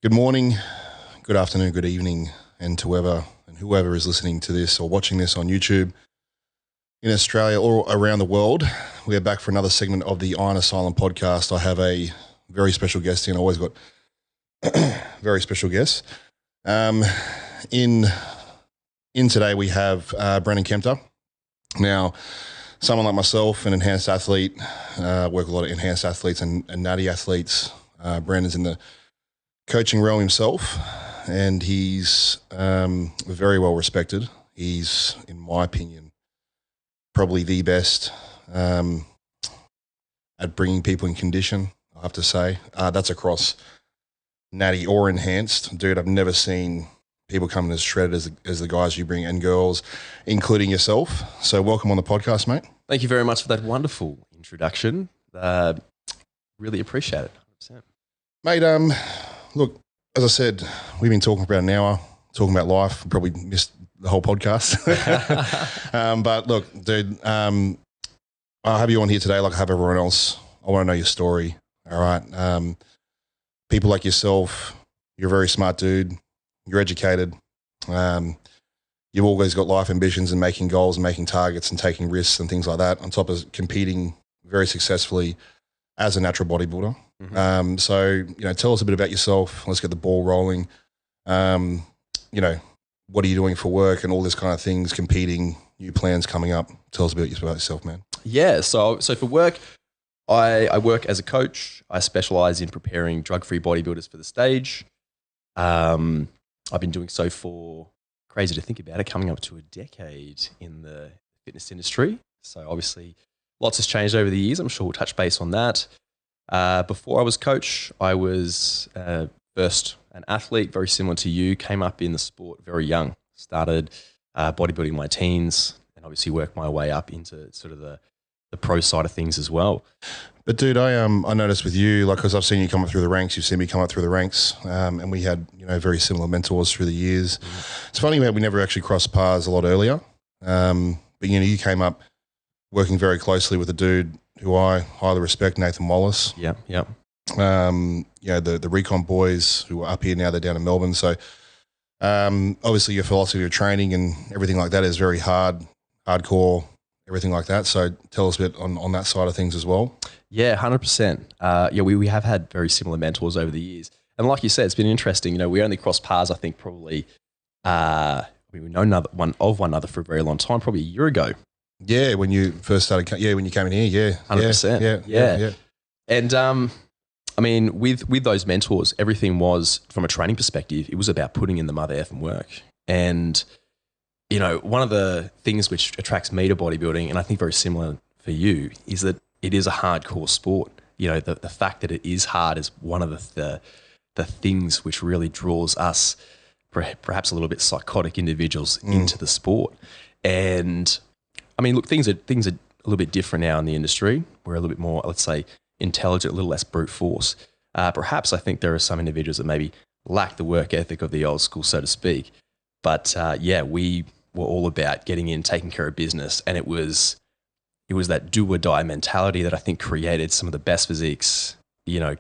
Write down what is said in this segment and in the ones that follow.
Good morning, good afternoon, good evening, and to whoever is listening to this or watching this on YouTube in Australia or around the world. We are back for another segment of the Iron Asylum podcast. I have a very special guest in. I always got very special guests. In today we have Brendan Kempter. Now, someone like myself, an enhanced athlete, work with a lot of enhanced athletes and natty athletes. Brendan's in the coaching realm himself, and he's very well respected. He's, in my opinion, probably the best at bringing people in condition, I have to say. That's across natty or enhanced. Dude, I've never seen people coming as shredded as the guys you bring, and girls, including yourself. So welcome on the podcast, mate. Thank you very much for that wonderful introduction. Really appreciate it. 100%. Mate, look, as I said, we've been talking for about an hour, talking about life. Probably missed the whole podcast. But look, dude, I'll have you on here today like I have everyone else. I want to know your story, all right? People like yourself, you're a very smart dude. You're educated. You've always got life ambitions and making goals and making targets and taking risks and things like that, on top of competing very successfully as a natural bodybuilder. Mm-hmm. So, tell us a bit about yourself. Let's get the ball rolling. What are you doing for work and all this kind of things, competing, new plans coming up. Tell us a bit about yourself, man. Yeah, so for work, I work as a coach. I specialize in preparing drug-free bodybuilders for the stage. I've been doing so for, crazy to think about it, coming up to a decade in the fitness industry. So obviously lots has changed over the years. I'm sure we'll touch base on that. Before I was coach, I was first an athlete, very similar to you, came up in the sport very young, started bodybuilding in my teens, and obviously worked my way up into sort of the pro side of things as well. But dude, I noticed with you, like, because I've seen you come up through the ranks, you've seen me come up through the ranks, and we had, very similar mentors through the years. Mm. It's funny that we never actually crossed paths a lot earlier. But you came up working very closely with a dude who I highly respect, Nathan Wallace. Yeah. The Recon boys who are up here now, they're down in Melbourne. So obviously your philosophy of training and everything like that is very hardcore, everything like that. So tell us a bit on that side of things as well. Yeah, 100%. We have had very similar mentors over the years. And like you said, it's been interesting. We only crossed paths, I think, probably, we know one another for a very long time, probably a year ago. Yeah, when you first started, when you came in here, yeah. 100%. Yeah. And with those mentors, everything was, from a training perspective, it was about putting in the mother effing work. And, one of the things which attracts me to bodybuilding, and I think very similar for you, is that it is a hardcore sport. The fact that it is hard is one of the things which really draws us, perhaps a little bit psychotic individuals, into the sport. And look, things are a little bit different now in the industry. We're a little bit more, let's say, intelligent, a little less brute force. Perhaps I think there are some individuals that maybe lack the work ethic of the old school, so to speak. But we were all about getting in, taking care of business, and it was that do or die mentality that I think created some of the best physiques, in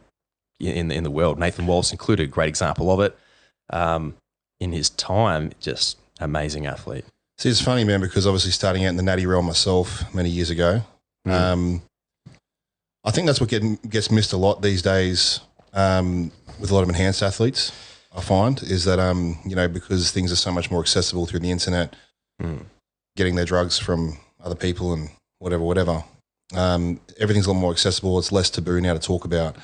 the world. Nathan Wallace included, a great example of it. In his time, just amazing athlete. See, it's funny, man, because obviously starting out in the natty realm myself many years ago, I think that's what gets missed a lot these days with a lot of enhanced athletes, I find, is that, because things are so much more accessible through the internet, getting their drugs from other people and whatever. Everything's a lot more accessible. It's less taboo now to talk about.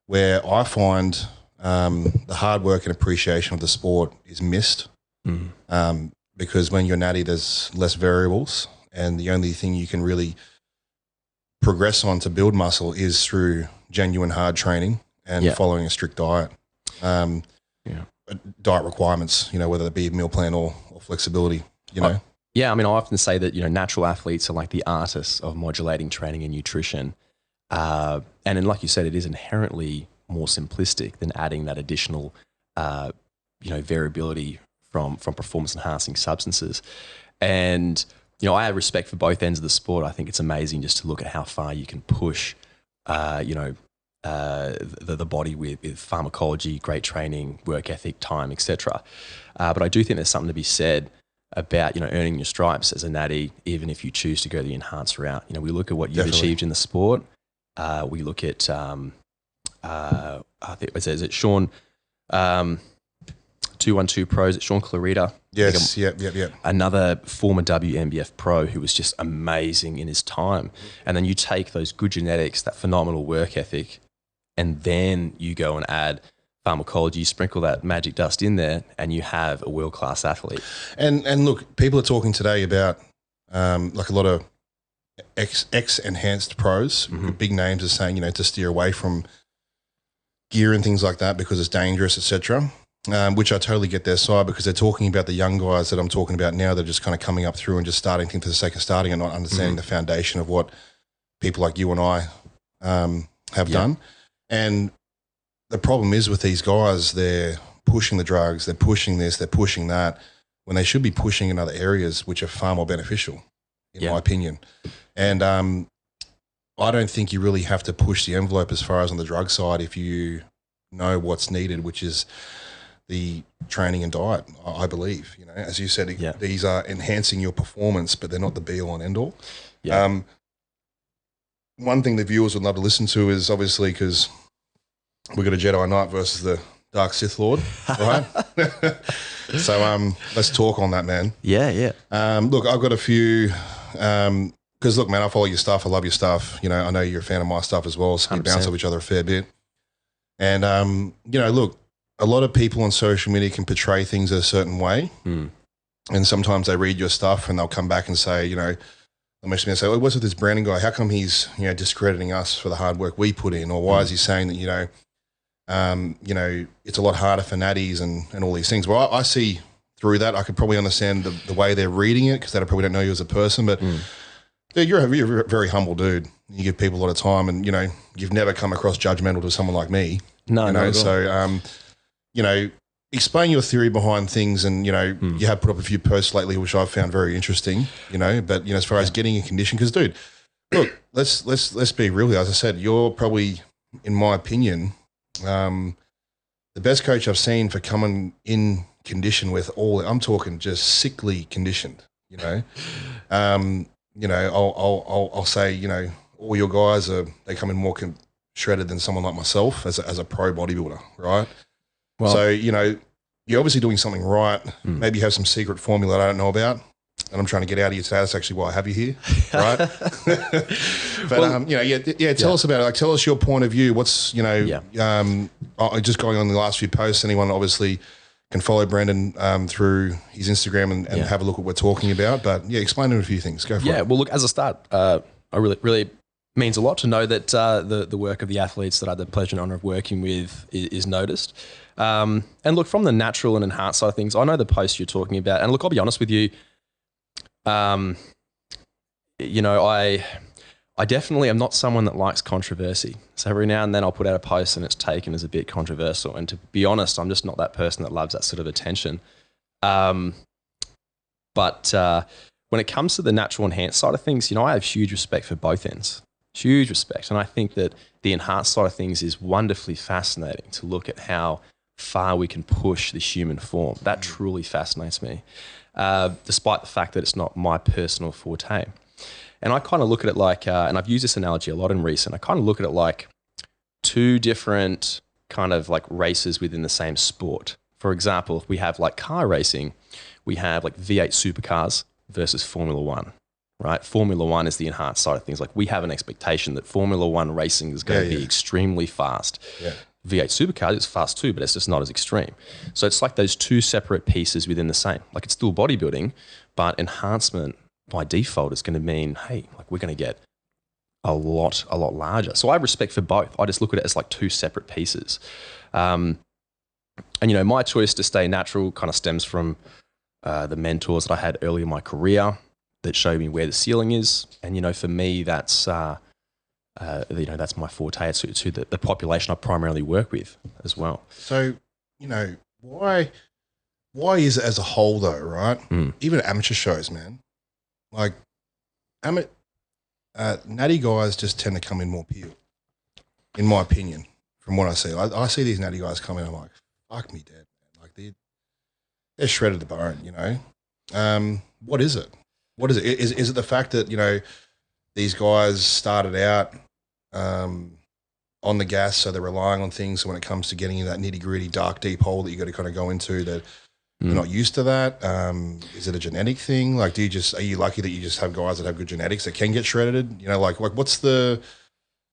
Where I find the hard work and appreciation of the sport is missed. Because when you're natty, there's less variables, and the only thing you can really progress on to build muscle is through genuine hard training and following a strict diet. Diet requirements, whether it be a meal plan or flexibility, Yeah, I often say that, natural athletes are like the artists of modulating training and nutrition. And then, like you said, it is inherently more simplistic than adding that additional, variability from performance enhancing substances. And, I have respect for both ends of the sport. I think it's amazing just to look at how far you can push, the body with pharmacology, great training, work ethic, time, etc. But I do think there's something to be said about, you know, earning your stripes as a natty, even if you choose to go the enhanced route. You know, we look at what you've achieved in the sport. We look at, I think, is it Sean, 212 Pros, it's Sean Clarita. Yes, yep. Another former WNBF pro who was just amazing in his time. And then you take those good genetics, that phenomenal work ethic, and then you go and add pharmacology, sprinkle that magic dust in there, and you have a world-class athlete. And look, people are talking today about like a lot of ex-enhanced pros, big names are saying, you know, to steer away from gear and things like that because it's dangerous, etc. Which I totally get their side, because they're talking about the young guys that I'm talking about now that are just kind of coming up through and just starting things for the sake of starting and not understanding the foundation of what people like you and I have done. And the problem is with these guys, they're pushing the drugs, they're pushing this, they're pushing that, when they should be pushing in other areas which are far more beneficial, in my opinion. And I don't think you really have to push the envelope as far as on the drug side if you know what's needed, which is the training and diet, I believe. You know, as you said, these are enhancing your performance, but they're not the be all and end all. Yeah. One thing the viewers would love to listen to is obviously, because we got a Jedi Knight versus the Dark Sith Lord, right? So let's talk on that, man. Yeah. Look, I've got a few, because look, man, I follow your stuff. I love your stuff. You know, I know you're a fan of my stuff as well, so we bounce off each other a fair bit. And, you know, look, a lot of people on social media can portray things a certain way. And sometimes they read your stuff and they'll come back and say, you know, they'll message me and say, oh, what's with this Brandon guy? How come he's, you know, discrediting us for the hard work we put in? Or why is he saying that, you know, it's a lot harder for natties and all these things? Well, I see through that. I could probably understand the way they're reading it, because they probably don't know you as a person. But dude, you're a very humble dude. You give people a lot of time, and, you know, you've never come across judgmental to someone like me. No, you know, so, you know, explain your theory behind things. And, you know, you have put up a few posts lately, which I've found very interesting, you know, but, you know, as far as getting in condition, because, dude, look, let's be real. As I said, you're probably, in my opinion, the best coach I've seen for coming in condition with all, I'm talking just sickly conditioned, you know. You know, I'll say, you know, all your guys they come in more shredded than someone like myself as a pro bodybuilder, right? Well, so, you know, you're obviously doing something right. Maybe you have some secret formula that I don't know about, and I'm trying to get out of you today. That's actually why I have you here, right? But, well, you know, tell us about it. Like, tell us your point of view. What's, you know, just going on the last few posts, anyone obviously can follow Brandon through his Instagram and have a look at what we're talking about. But, yeah, explain to him a few things. Go for it. Yeah, well, look, as a start, I really means a lot to know that the work of the athletes that I had the pleasure and honor of working with is noticed. And look, from the natural and enhanced side of things, I know the post you're talking about. And look, I'll be honest with you, you know, I definitely am not someone that likes controversy. So every now and then I'll put out a post and it's taken as a bit controversial. And to be honest, I'm just not that person that loves that sort of attention. But when it comes to the natural enhanced side of things, you know, I have huge respect for both ends. Huge respect. And I think that the enhanced side of things is wonderfully fascinating to look at how far we can push the human form. That truly fascinates me, despite the fact that it's not my personal forte. And I kind of look at it like, and I've used this analogy a lot in recent, I kind of look at it like two different kind of like races within the same sport. For example, if we have like car racing, we have like V8 supercars versus Formula One. Right, Formula One is the enhanced side of things. Like, we have an expectation that Formula One racing is going to be extremely fast. V8 supercars is fast too, but it's just not as extreme. So it's like those two separate pieces within the same. Like, it's still bodybuilding, but enhancement by default is going to mean, hey, like, we're going to get a lot larger. So I have respect for both. I just look at it as like two separate pieces. And, you know, my choice to stay natural kind of stems from the mentors that I had early in my career that showed me where the ceiling is. And, you know, for me, that's, you know, that's my forte. It's to the population I primarily work with as well. So, you know, why is it as a whole though, right? Even amateur shows, man, like natty guys just tend to come in more peeled. in my opinion, from what I see. I see these natty guys come in, I'm like, fuck me dead, man. Like they're shredded to the bone, you know. What is it? What is it? Is it the fact that, you know, these guys started out on the gas, so they're relying on things when it comes to getting in that nitty gritty, dark, deep hole that you got to kind of go into that you're not used to that? Is it a genetic thing? Like, are you lucky that you just have guys that have good genetics that can get shredded? You know, like what's the,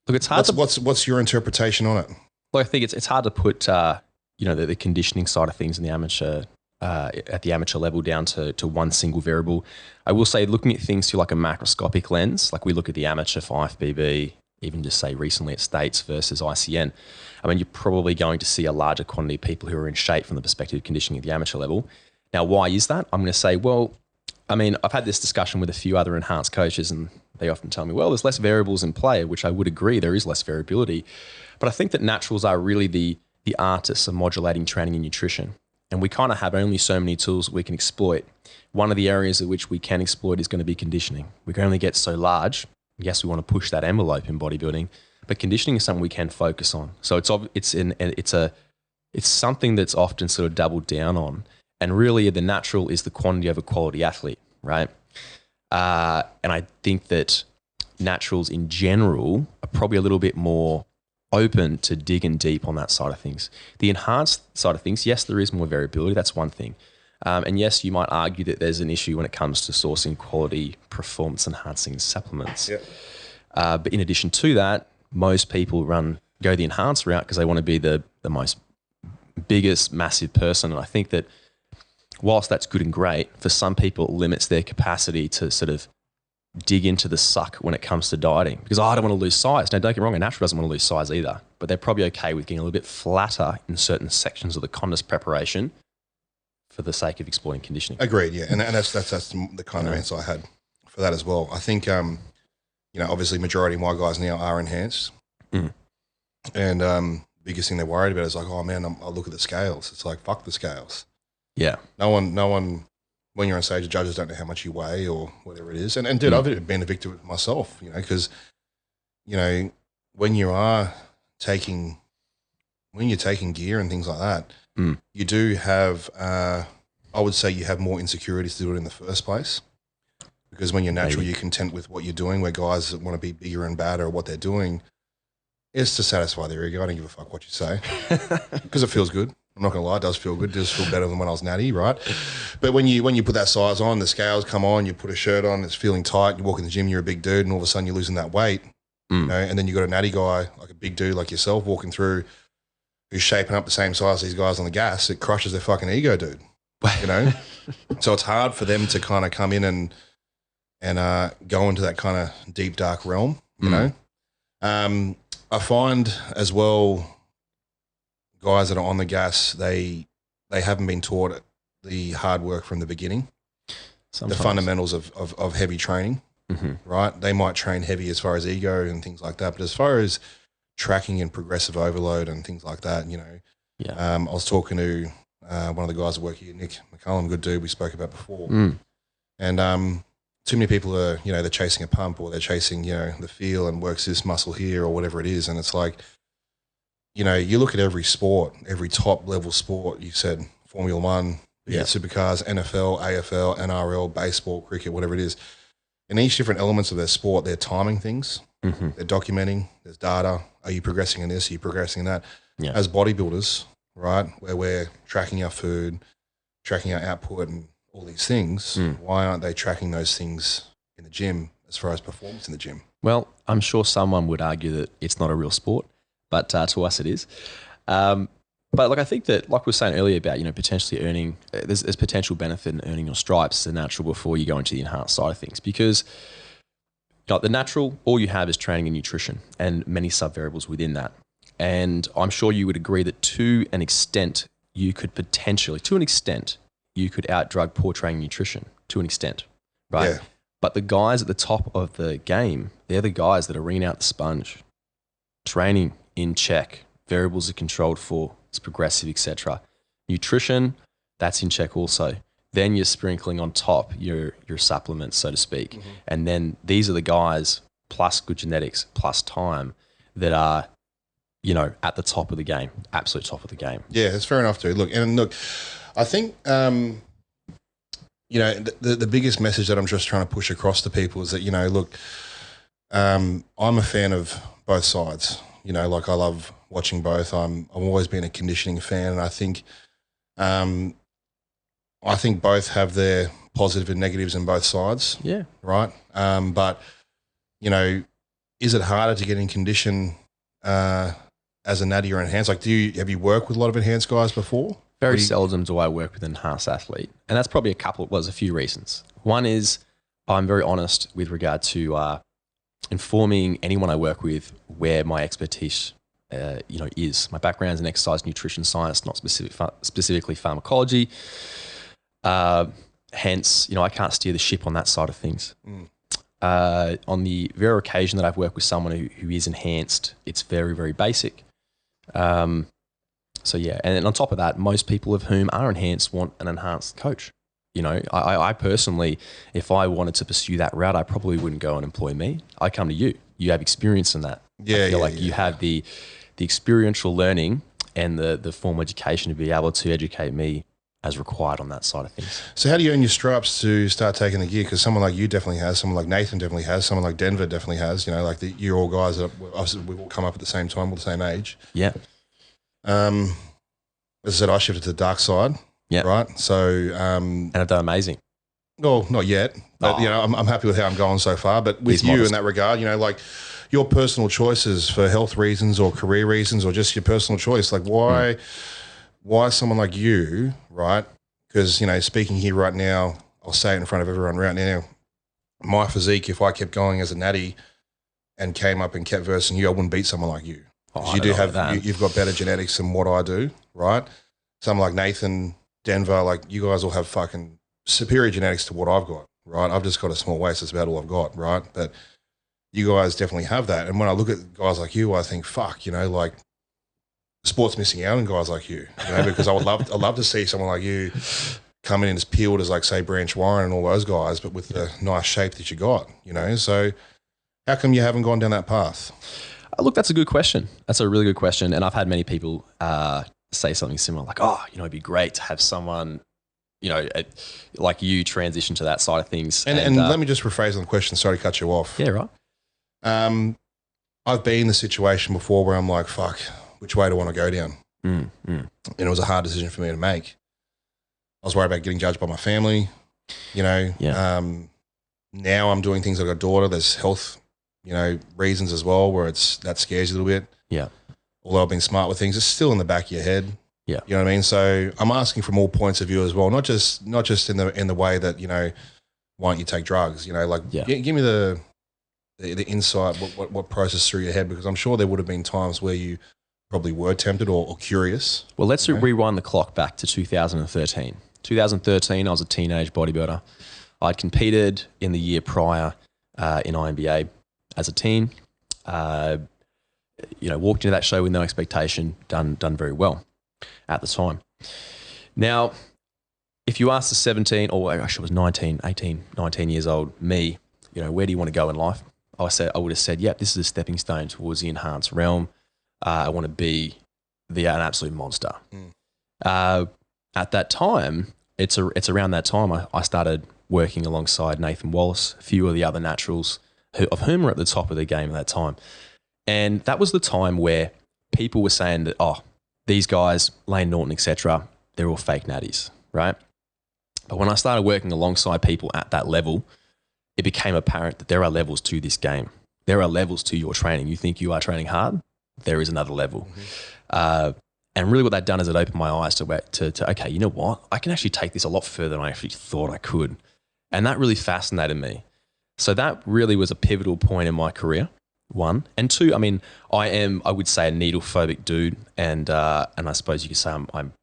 look, it's hard. What's your interpretation on it? Well, I think it's hard to put, you know, the conditioning side of things in the amateur, at the amateur level down to one single variable. I will say, looking at things through like a macroscopic lens, like we look at the amateur for IFBB, even just say recently at States versus ICN, I mean, you're probably going to see a larger quantity of people who are in shape from the perspective of conditioning at the amateur level. Now, why is that? I'm going to say, well, I mean, I've had this discussion with a few other enhanced coaches, and they often tell me, well, there's less variables in play, which I would agree, there is less variability. But I think that naturals are really the artists of modulating training and nutrition. And we kind of have only so many tools we can exploit. One of the areas at which we can exploit is going to be conditioning. We can only get so large. Yes, we want to push that envelope in bodybuilding, but conditioning is something we can focus on. So it's something that's often sort of doubled down on. And really the natural is the quantity of a quality athlete, right? And I think that naturals in general are probably a little bit more open to digging deep on that side of things. The enhanced side of things, yes, there is more variability. That's one thing. And yes, you might argue that there's an issue when it comes to sourcing quality performance enhancing supplements. Yep. But in addition to that, most people go the enhanced route because they want to be the most biggest, massive person. And I think that whilst that's good and great, for some people it limits their capacity to sort of dig into the suck when it comes to dieting. Because I don't want to lose size. Now, don't get me wrong, a natural doesn't want to lose size either, but they're probably okay with getting a little bit flatter in certain sections of the contest preparation for the sake of exploiting conditioning. Agreed, yeah. And that's the kind of answer I had for that as well. I think, you know, obviously majority of my guys now are enhanced. And biggest thing they're worried about is like, oh man, I look at the scales. It's like, fuck the scales. Yeah. No one, when you're on stage, the judges don't know how much you weigh or whatever it is. And dude, I've been a victim of it myself, you know, because, you know, when you're taking gear and things like that, you do have, I would say you have more insecurities to do it in the first place. Because when you're natural, you're content with what you're doing, where guys that want to be bigger and badder at what they're doing, it's to satisfy their ego. I don't give a fuck what you say because it feels good. I'm not going to lie, it does feel good. It does feel better than when I was natty, right? But when you put that size on, the scales come on, you put a shirt on, it's feeling tight, you walk in the gym, you're a big dude, and all of a sudden you're losing that weight, you know, and then you got a natty guy, like a big dude like yourself, walking through, who's shaping up the same size as these guys on the gas. It crushes their fucking ego, dude, you know? So it's hard for them to kind of come in and go into that kind of deep, dark realm, you know? I find as well, guys that are on the gas, they haven't been taught the hard work from the beginning. Sometimes. The fundamentals of heavy training, right? They might train heavy as far as ego and things like that, but as far as tracking and progressive overload and things like that, you know, I was talking to one of the guys that work here, Nick McCullum, good dude we spoke about before, and too many people are, you know, they're chasing a pump or they're chasing, you know, the feel and works this muscle here or whatever it is, and it's like, you know, you look at every sport, every top level sport, you said Formula One, supercars, NFL, AFL, NRL, baseball, cricket, whatever it is. In each different elements of their sport, they're timing things, they're documenting, there's data. Are you progressing in this? Are you progressing in that? Yeah. As bodybuilders, right, where we're tracking our food, tracking our output and all these things, why aren't they tracking those things in the gym as far as performance in the gym? Well, I'm sure someone would argue that it's not a real sport. But to us it is. But like I think that, like we were saying earlier about, you know, potentially earning, there's potential benefit in earning your stripes as a natural before you go into the enhanced side of things, because like the natural, all you have is training and nutrition and many sub-variables within that. And I'm sure you would agree that to an extent, you could out-drug poor training and nutrition to an extent, right? Yeah. But the guys at the top of the game, they're the guys that are wringing out the sponge, training in check, variables are controlled for, it's progressive, etc. Nutrition, that's in check also. Then you're sprinkling on top your supplements, so to speak. And then these are the guys, plus good genetics, plus time, that are at the top of the game, absolute top of the game. Yeah, it's fair enough, dude. Look, I think, the biggest message that I'm just trying to push across to people is that, I'm a fan of both sides. I love watching both. I've always been a conditioning fan, and I think both have their positive and negatives in both sides. Yeah. Right. But is it harder to get in condition as a natty or enhanced? Like, have you worked with a lot of enhanced guys before? Very seldom do I work with an enhanced athlete, and that's probably a few reasons. One is I'm very honest with regard to informing anyone I work with where my expertise, is. My background is in exercise nutrition science, not specifically pharmacology. Hence, I can't steer the ship on that side of things. On the rare occasion that I've worked with someone who is enhanced, it's very, very basic. So yeah, and then on top of that, most people of whom are enhanced want an enhanced coach. I personally, if I wanted to pursue that route, I probably wouldn't go and employ me. I come to you. You have experience in that. Yeah, I feel like you have the experiential learning and the formal education to be able to educate me as required on that side of things. So how do you earn your stripes to start taking the gear? Because someone like you definitely has, someone like Nathan definitely has, someone like Denver definitely has. You're all guys that we've all come up at the same time, we're the same age. Yeah. As I said, I shifted to the dark side. Yeah. Right. So, and I've done amazing. Well, not yet, but I'm happy with how I'm going so far. But with you in that regard, your personal choices for health reasons or career reasons or just your personal choice, like why someone like you, right? Because, speaking here right now, I'll say it in front of everyone right now, my physique, if I kept going as a natty and came up and kept versing you, I wouldn't beat someone like you. You've got better genetics than what I do, right? Someone like Nathan, Denver, like you guys all have fucking superior genetics to what I've got, right? I've just got a small waist. That's about all I've got, right? But you guys definitely have that. And when I look at guys like you, I think, fuck, sport's missing out on guys like you, because I'd love to see someone like you come in as peeled as, like, say, Branch Warren and all those guys, but with the nice shape that you got, So how come you haven't gone down that path? Look, that's a good question. That's a really good question. And I've had many people say something similar, like, it'd be great to have someone, like you transition to that side of things. And let me just rephrase on the question. Sorry to cut you off. Yeah, right. I've been in the situation before where I'm like, fuck, which way do I want to go down? And it was a hard decision for me to make. I was worried about getting judged by my family, Yeah. Now I'm doing things like a daughter. There's health, reasons as well, where that scares you a little bit. Yeah. Although I've been smart with things, it's still in the back of your head. Yeah. You know what I mean? So I'm asking from all points of view as well, not just in the way that, why don't you take drugs? Give me the insight, what process through your head, because I'm sure there would have been times where you probably were tempted or curious. Well, let's rewind the clock back to 2013. 2013, I was a teenage bodybuilder. I'd competed in the year prior in INBA as a teen. Walked into that show with no expectation, done very well at the time. Now, if you ask the 17, or actually it was 19 years old, me, where do you want to go in life? I would have said, this is a stepping stone towards the enhanced realm. I want to be an absolute monster. At that time, it's around that time I started working alongside Nathan Wallace, a few of the other naturals of whom were at the top of the game at that time. And that was the time where people were saying that, these guys, Lane Norton, etc., they're all fake natties, right? But when I started working alongside people at that level, it became apparent that there are levels to this game. There are levels to your training. You think you are training hard? There is another level. And really what that done is it opened my eyes to okay, you know what? I can actually take this a lot further than I actually thought I could. And that really fascinated me. So that really was a pivotal point in my career, one. And two, I would say, a needle phobic dude. And I suppose you could say I'm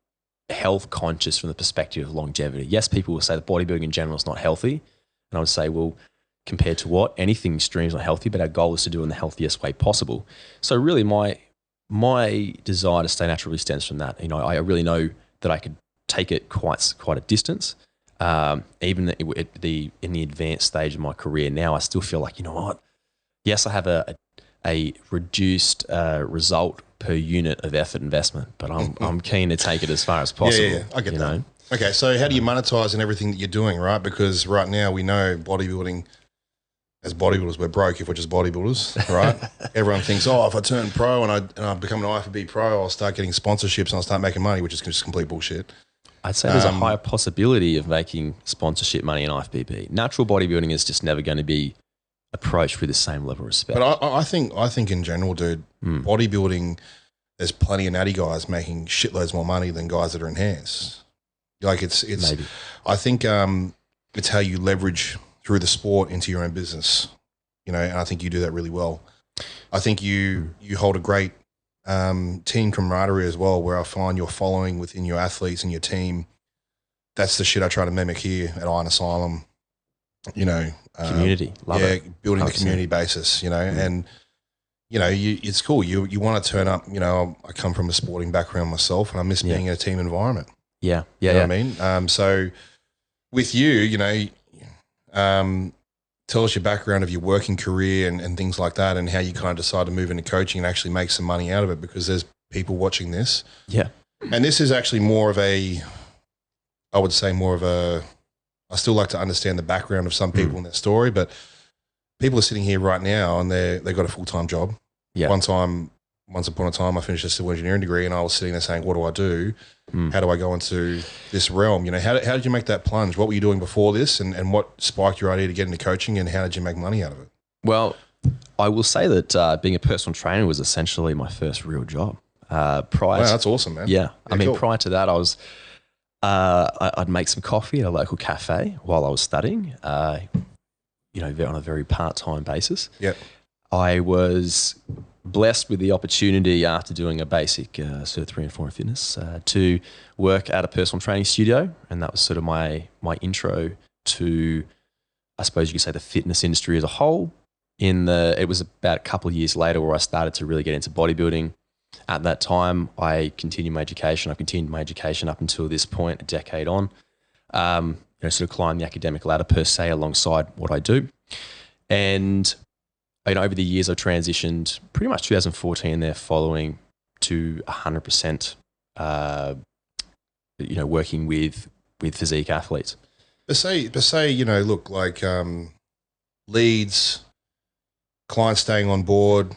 health conscious from the perspective of longevity. Yes, people will say that bodybuilding in general is not healthy. And I would say, well, compared to what? Anything extreme is not healthy, but our goal is to do it in the healthiest way possible. So really my desire to stay naturally stems from that. I really know that I could take it quite a distance. Even in the advanced stage of my career now, I still feel like, you know what? Yes, I have a reduced result per unit of effort investment, but I'm keen to take it as far as possible. Yeah, I get that. Okay, so how do you monetize in everything that you're doing, right? Because right now we know bodybuilding, as bodybuilders, we're broke if we're just bodybuilders, right? Everyone thinks, oh, if I turn pro and I become an IFBB Pro, I'll start getting sponsorships and I'll start making money, which is just complete bullshit. I'd say there's a higher possibility of making sponsorship money in IFBB. Natural bodybuilding is just never going to be approached with the same level of respect. But I think in general, dude, bodybuilding, there's plenty of natty guys making shitloads more money than guys that are enhanced. Like it's Maybe. I think it's how you leverage through the sport into your own business, and I think you do that really well. I think you hold a great team camaraderie as well, where I find your following within your athletes and your team. That's the shit I try to mimic here at Iron Asylum. Community, love it. Building the community basis, and it's cool. You want to turn up. I come from a sporting background myself, and I miss being in a team environment. Yeah. You know what I mean? So with you, tell us your background of your working career and things like that, and how you kind of decide to move into coaching and actually make some money out of it, because there's people watching this. Yeah. And this is actually I still like to understand the background of some people and their story, but people are sitting here right now and they've got a full-time job. Yeah. Once upon a time, I finished a civil engineering degree and I was sitting there saying, what do I do? How do I go into this realm? How did you make that plunge? What were you doing before this, and what spiked your idea to get into coaching, and how did you make money out of it? Well, I will say that being a personal trainer was essentially my first real job. That's awesome, man. Yeah. Cool. Prior to that, I was I'd make some coffee at a local cafe while I was studying, on a very part-time basis. Yep. I was blessed with the opportunity, after doing a basic sort of 3 and 4 in fitness, to work at a personal training studio, and that was sort of my intro to, I suppose you could say, the fitness industry as a whole. It was about a couple of years later where I started to really get into bodybuilding. At that time, I continued my education. I've continued my education up until this point, a decade on. Sort of climbed the academic ladder per se alongside what I do. And over the years, I transitioned pretty much 2014 there, following to 100%, working with physique athletes. But say, look, like leads, clients staying on board,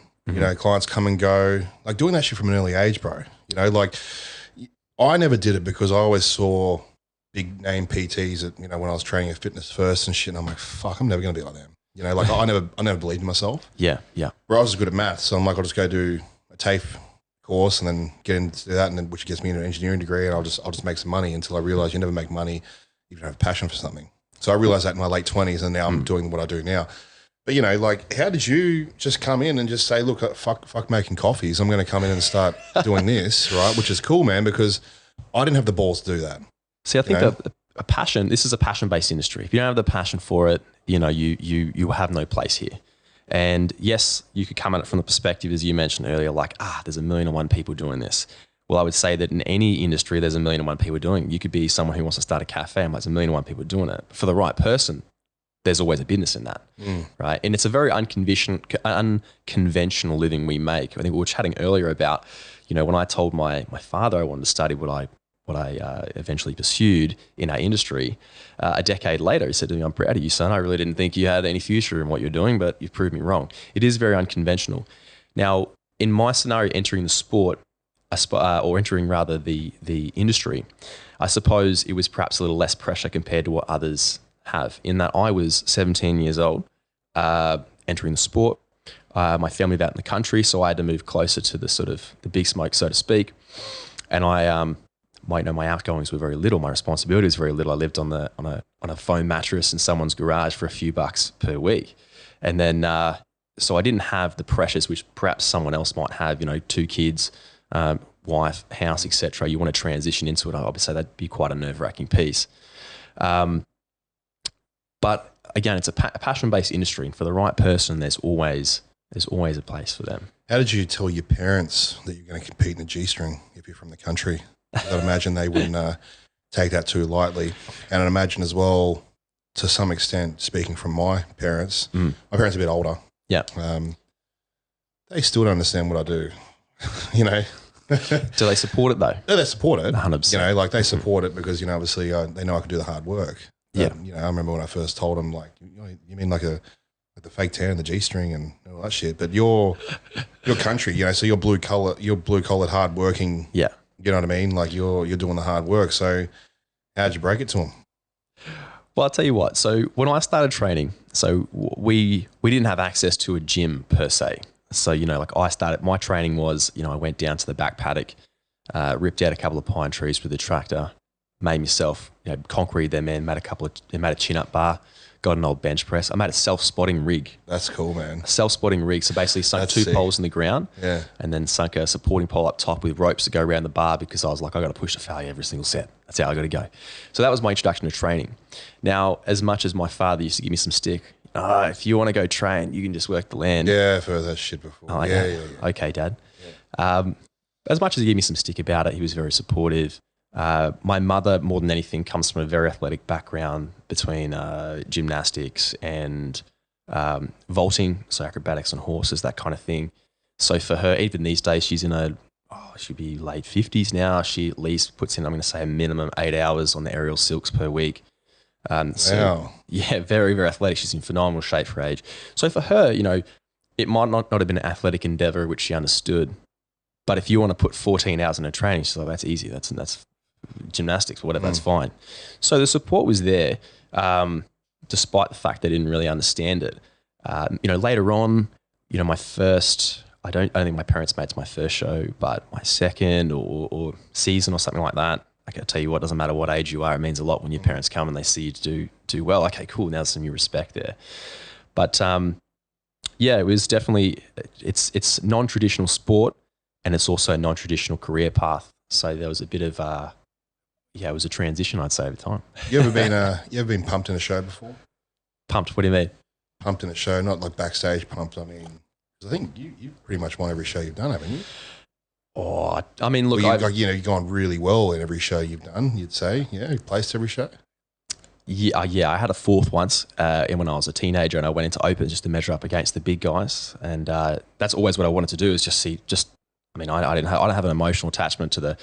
clients come and go, like doing that shit from an early age, bro. Like I never did it because I always saw big name PTs at, when I was training at Fitness First and shit. And I'm like, fuck, I'm never going to be like them. I never believed in myself. Yeah. Where I was good at maths. So I'm like, I'll just go do a TAFE course and then get into that, and then which gets me into an engineering degree, and I'll just make some money, until I realized you never make money if you don't have a passion for something. So I realized that in my late 20s, and now I'm doing what I do now. But, how did you just come in and just say, look, fuck making coffees. I'm going to come in and start doing this, right? Which is cool, man, because I didn't have the balls to do that. See, I think a passion, this is a passion-based industry. If you don't have the passion for it, you have no place here. And yes, you could come at it from the perspective, as you mentioned earlier, like, there's 1,000,001 people doing this. Well, I would say that in any industry, there's 1,000,001 people doing it. You could be someone who wants to start a cafe, and there's 1,000,001 people doing it. For the right person, there's always a business in that, right? And it's a very unconventional living we make. I think we were chatting earlier about, when I told my father I wanted to study what I eventually pursued in our industry, a decade later, he said to me, I'm proud of you, son. I really didn't think you had any future in what you're doing, but you've proved me wrong. It is very unconventional. Now, in my scenario, entering the sport, or entering rather the industry, I suppose it was perhaps a little less pressure compared to what others have, in that I was 17 years old, entering the sport. My family lived out in the country, so I had to move closer to the big smoke, so to speak. And my outgoings were very little. My responsibility was very little. I lived on a foam mattress in someone's garage for a few bucks per week. And then, so I didn't have the pressures which perhaps someone else might have, 2 kids, wife, house, etc. You want to transition into it. I would say that'd be quite a nerve-wracking piece. But again, it's a passion-based industry, and for the right person, there's always a place for them. How did you tell your parents that you're going to compete in the G-string if you're from the country? I'd imagine they wouldn't take that too lightly. And I'd imagine as well, to some extent, speaking from my parents, my parents are a bit older. Yeah. They still don't understand what I do. you know. Do they support it though? Yeah, they support it. 100%. You know, like they support it because, you know, obviously they know I can do the hard work. Yeah. You know, I remember when I first told them, like, you mean like the fake tan and the G-string and all that shit. But your country, you know, so you're blue-collared, hard-working. Yeah. You know what I mean? Like you're doing the hard work. So how'd you break it to them? Well, I'll tell you what. So when I started training, so we didn't have access to a gym per se. So, you know, like my training was, you know, I went down to the back paddock, ripped out a couple of pine trees with the tractor, made myself, you know, concrete them in, made a chin-up bar, got an old bench press. I made a self-spotting rig. That's cool, man. A self-spotting rig. So basically sunk two poles in the ground, and then sunk a supporting pole up top with ropes to go around the bar because I was like, I got to push the failure every single set. That's how I got to go. So that was my introduction to training. Now, as much as my father used to give me some stick, if you want to go train, you can just work the land. Yeah, I've heard that shit before. Oh, yeah. Okay, Dad. Yeah. As much as he gave me some stick about it, he was very supportive. My mother, more than anything, comes from a very athletic background between gymnastics and vaulting, so acrobatics on horses, that kind of thing. So for her, even these days, she's in she'd be late 50s now. She at least puts in, I'm going to say, a minimum 8 hours on the aerial silks per week. Wow. Yeah, very, very athletic. She's in phenomenal shape for her age. So for her, you know, it might not have been an athletic endeavor, which she understood. But if you want to put 14 hours in a training, she's like, that's easy. That's gymnastics or whatever, that's fine. So the support was there, despite the fact they didn't really understand it. You know, later on, you know, my first, I don't think my parents made it to my first show, but my second or season or something like that, I can tell you what, doesn't matter what age you are, it means a lot when your parents come and they see you do well. Okay, cool. Now there's some new respect there. But yeah, it was definitely, it's non-traditional sport and it's also a non-traditional career path. So there was a bit of, it was a transition, I'd say, over time. You ever been pumped in a show before? Pumped? What do you mean? Pumped in a show, not like backstage pumped. I mean, 'cause I think you pretty much won every show you've done, haven't you? Oh, I mean, look, you've gone really well in every show you've done. You'd say, you've placed every show. Yeah, I had a fourth once, and when I was a teenager, and I went into Open just to measure up against the big guys, and that's always what I wanted to do is just see. I mean, I don't have an emotional attachment to the,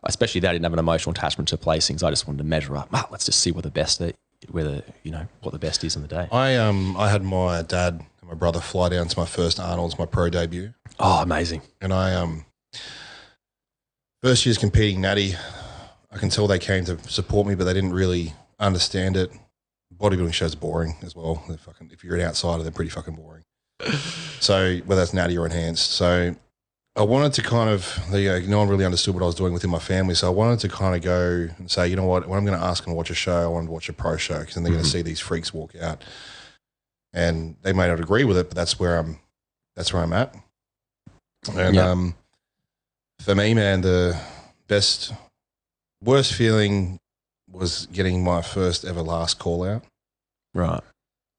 especially that I didn't have an emotional attachment to placings. I just wanted to measure up. Let's just see what the best is in the day. I had my dad and my brother fly down to my first Arnold's, my pro debut. Oh, amazing! And I first year's competing natty, I can tell they came to support me, but they didn't really understand it. Bodybuilding shows are boring as well. If you're an outsider, they're pretty fucking boring. So whether that's natty or enhanced. So I wanted to kind of, no one really understood what I was doing within my family. So I wanted to kind of go and say, you know what, when I'm going to ask them to watch a show, I want to watch a pro show because then they're going to see these freaks walk out. And they may not agree with it, but that's where I'm at. And for me, man, the worst feeling was getting my first ever last call out. Right.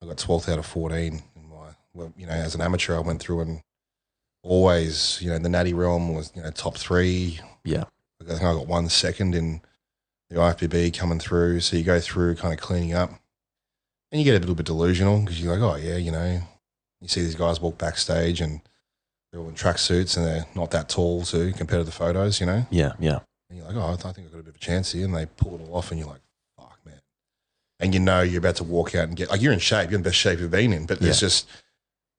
I got 12th out of 14. As an amateur, I went through and always, the natty realm was, top 3. Yeah. I think I got 1 second in the IFBB coming through. So you go through kind of cleaning up and you get a little bit delusional because you're like, oh yeah, you see these guys walk backstage and they're all in tracksuits and they're not that tall too compared to the photos, Yeah, yeah. And you're like, oh, I think I've got a bit of a chance here. And they pull it all off and you're like, fuck, man. And you're about to walk out and get, like, you're in shape. You're in the best shape you've been in. But there's just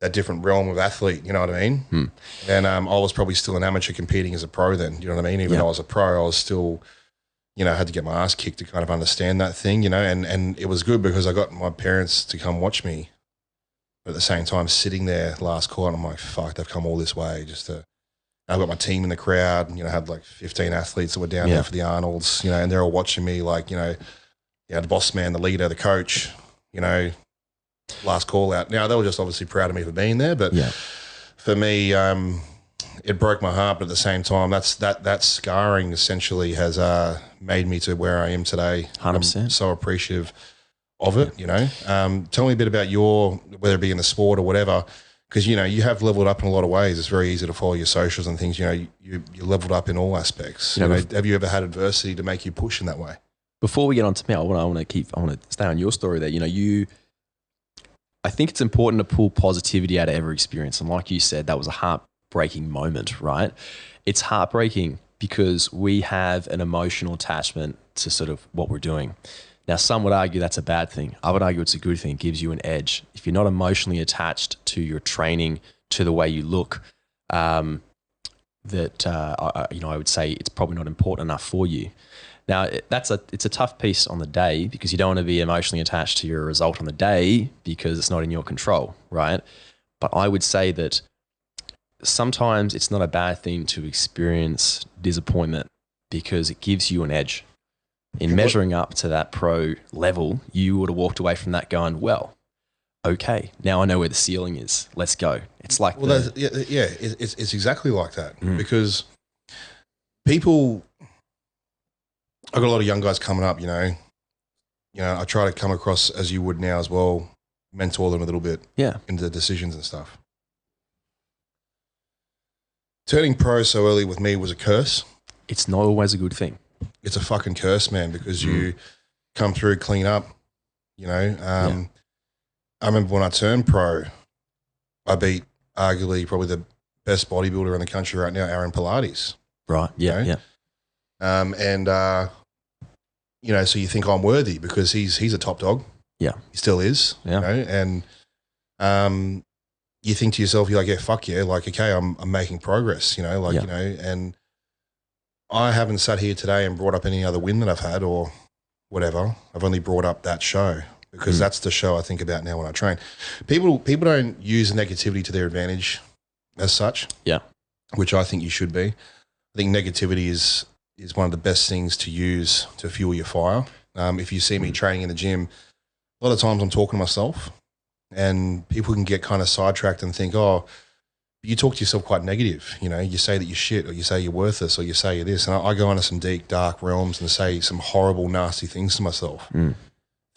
that different realm of athlete, you know what I mean? And I was probably still an amateur competing as a pro then, you know what I mean? Even though I was a pro, I was still, had to get my ass kicked to kind of understand that thing, and it was good because I got my parents to come watch me. But at the same time, sitting there last call, and I'm like, fuck, they've come all this way just to, I've got my team in the crowd, had like 15 athletes that were down there for the Arnolds, and they're all watching me like, the boss man, the leader, the coach, last call out. Now, they were just obviously proud of me for being there, but for me, it broke my heart. But at the same time, that scarring essentially has made me to where I am today. 100%. I'm so appreciative of it, Tell me a bit about whether it be in the sport or whatever, because, you have leveled up in a lot of ways. It's very easy to follow your socials and things. You leveled up in all aspects. Have you ever had adversity to make you push in that way? Before we get on to me, I want to stay on your story there. I think it's important to pull positivity out of every experience. And like you said, that was a heartbreaking moment, right? It's heartbreaking because we have an emotional attachment to sort of what we're doing. Now, some would argue that's a bad thing. I would argue it's a good thing. It gives you an edge. If you're not emotionally attached to your training, to the way you look, I would say it's probably not important enough for you. Now, it's a tough piece on the day because you don't want to be emotionally attached to your result on the day because it's not in your control, right? But I would say that sometimes it's not a bad thing to experience disappointment because it gives you an edge. In measuring up to that pro level, you would have walked away from that going, well, okay, now I know where the ceiling is. Let's go. It's like, it's exactly like that because people, I've got a lot of young guys coming up, I try to come across as you would now as well, mentor them a little bit into decisions and stuff. Turning pro so early with me was a curse. It's not always a good thing. It's a fucking curse, man, because you come through, clean up, I remember when I turned pro, I beat arguably probably the best bodybuilder in the country right now, Aaron Pilates. Right, yeah. So you think I'm worthy because he's a top dog. Yeah. He still is, and you think to yourself, you're like, yeah, fuck yeah, like, okay, I'm making progress, and I haven't sat here today and brought up any other win that I've had or whatever. I've only brought up that show because that's the show I think about now when I train. People don't use negativity to their advantage as such. Yeah. Which I think you should be. I think negativity is one of the best things to use to fuel your fire. If you see me training in the gym, a lot of times I'm talking to myself and people can get kind of sidetracked and think, oh, you talk to yourself quite negative. You say that you're shit or you say you're worthless or you say you're this. And I go into some deep, dark realms and say some horrible, nasty things to myself.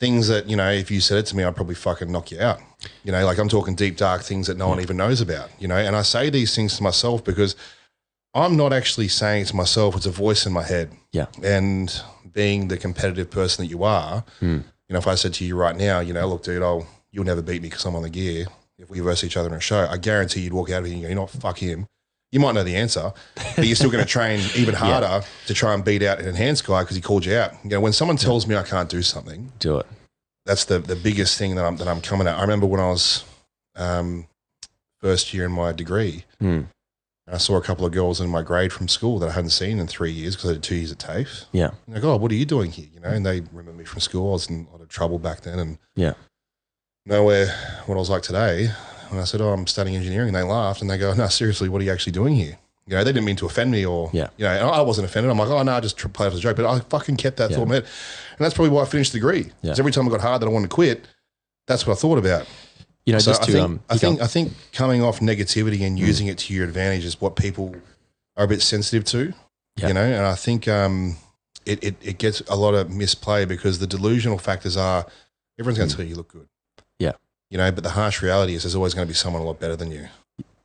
Things that, if you said it to me, I'd probably fucking knock you out. Like I'm talking deep, dark things that no one even knows about, and I say these things to myself because I'm not actually saying it to myself. It's a voice in my head. Yeah. And being the competitive person that you are, if I said to you right now, look, dude, you'll never beat me because I'm on the gear. If we verse each other in a show, I guarantee you'd walk out of here and go, you know what, fuck him. You might know the answer, but you're still going to train even harder to try and beat out an enhanced guy because he called you out. When someone tells me I can't do something, do it. That's the biggest thing that I'm coming at. I remember when I was first year in my degree, I saw a couple of girls in my grade from school that I hadn't seen in 3 years because I did 2 years at TAFE. Yeah. And I go, oh, what are you doing here? And they remember me from school. I was in a lot of trouble back then and nowhere what I was like today. And I said, oh, I'm studying engineering. And they laughed and they go, no, seriously, what are you actually doing here? They didn't mean to offend me or, and I wasn't offended. I'm like, oh, no, I just played as a joke. But I fucking kept that thought in my head. And that's probably why I finished the degree. Because every time I got hard that I wanted to quit, that's what I thought about. I think coming off negativity and using it to your advantage is what people are a bit sensitive to, and I think it gets a lot of misplay because the delusional factors are everyone's going to tell you look good. Yeah. But the harsh reality is there's always going to be someone a lot better than you.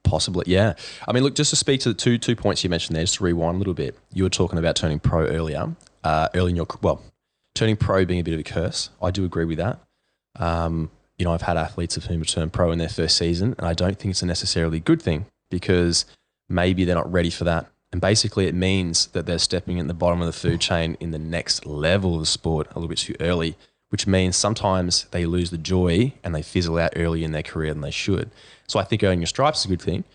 Possibly, yeah. I mean, look, just to speak to the two points you mentioned there, just to rewind a little bit, you were talking about turning pro earlier, early in your, turning pro being a bit of a curse. I do agree with that. I've had athletes of whom turn pro in their first season, and I don't think it's a necessarily good thing because maybe they're not ready for that. And basically it means that they're stepping in the bottom of the food chain in the next level of the sport a little bit too early, which means sometimes they lose the joy and they fizzle out earlier in their career than they should. So I think earning your stripes is a good thing.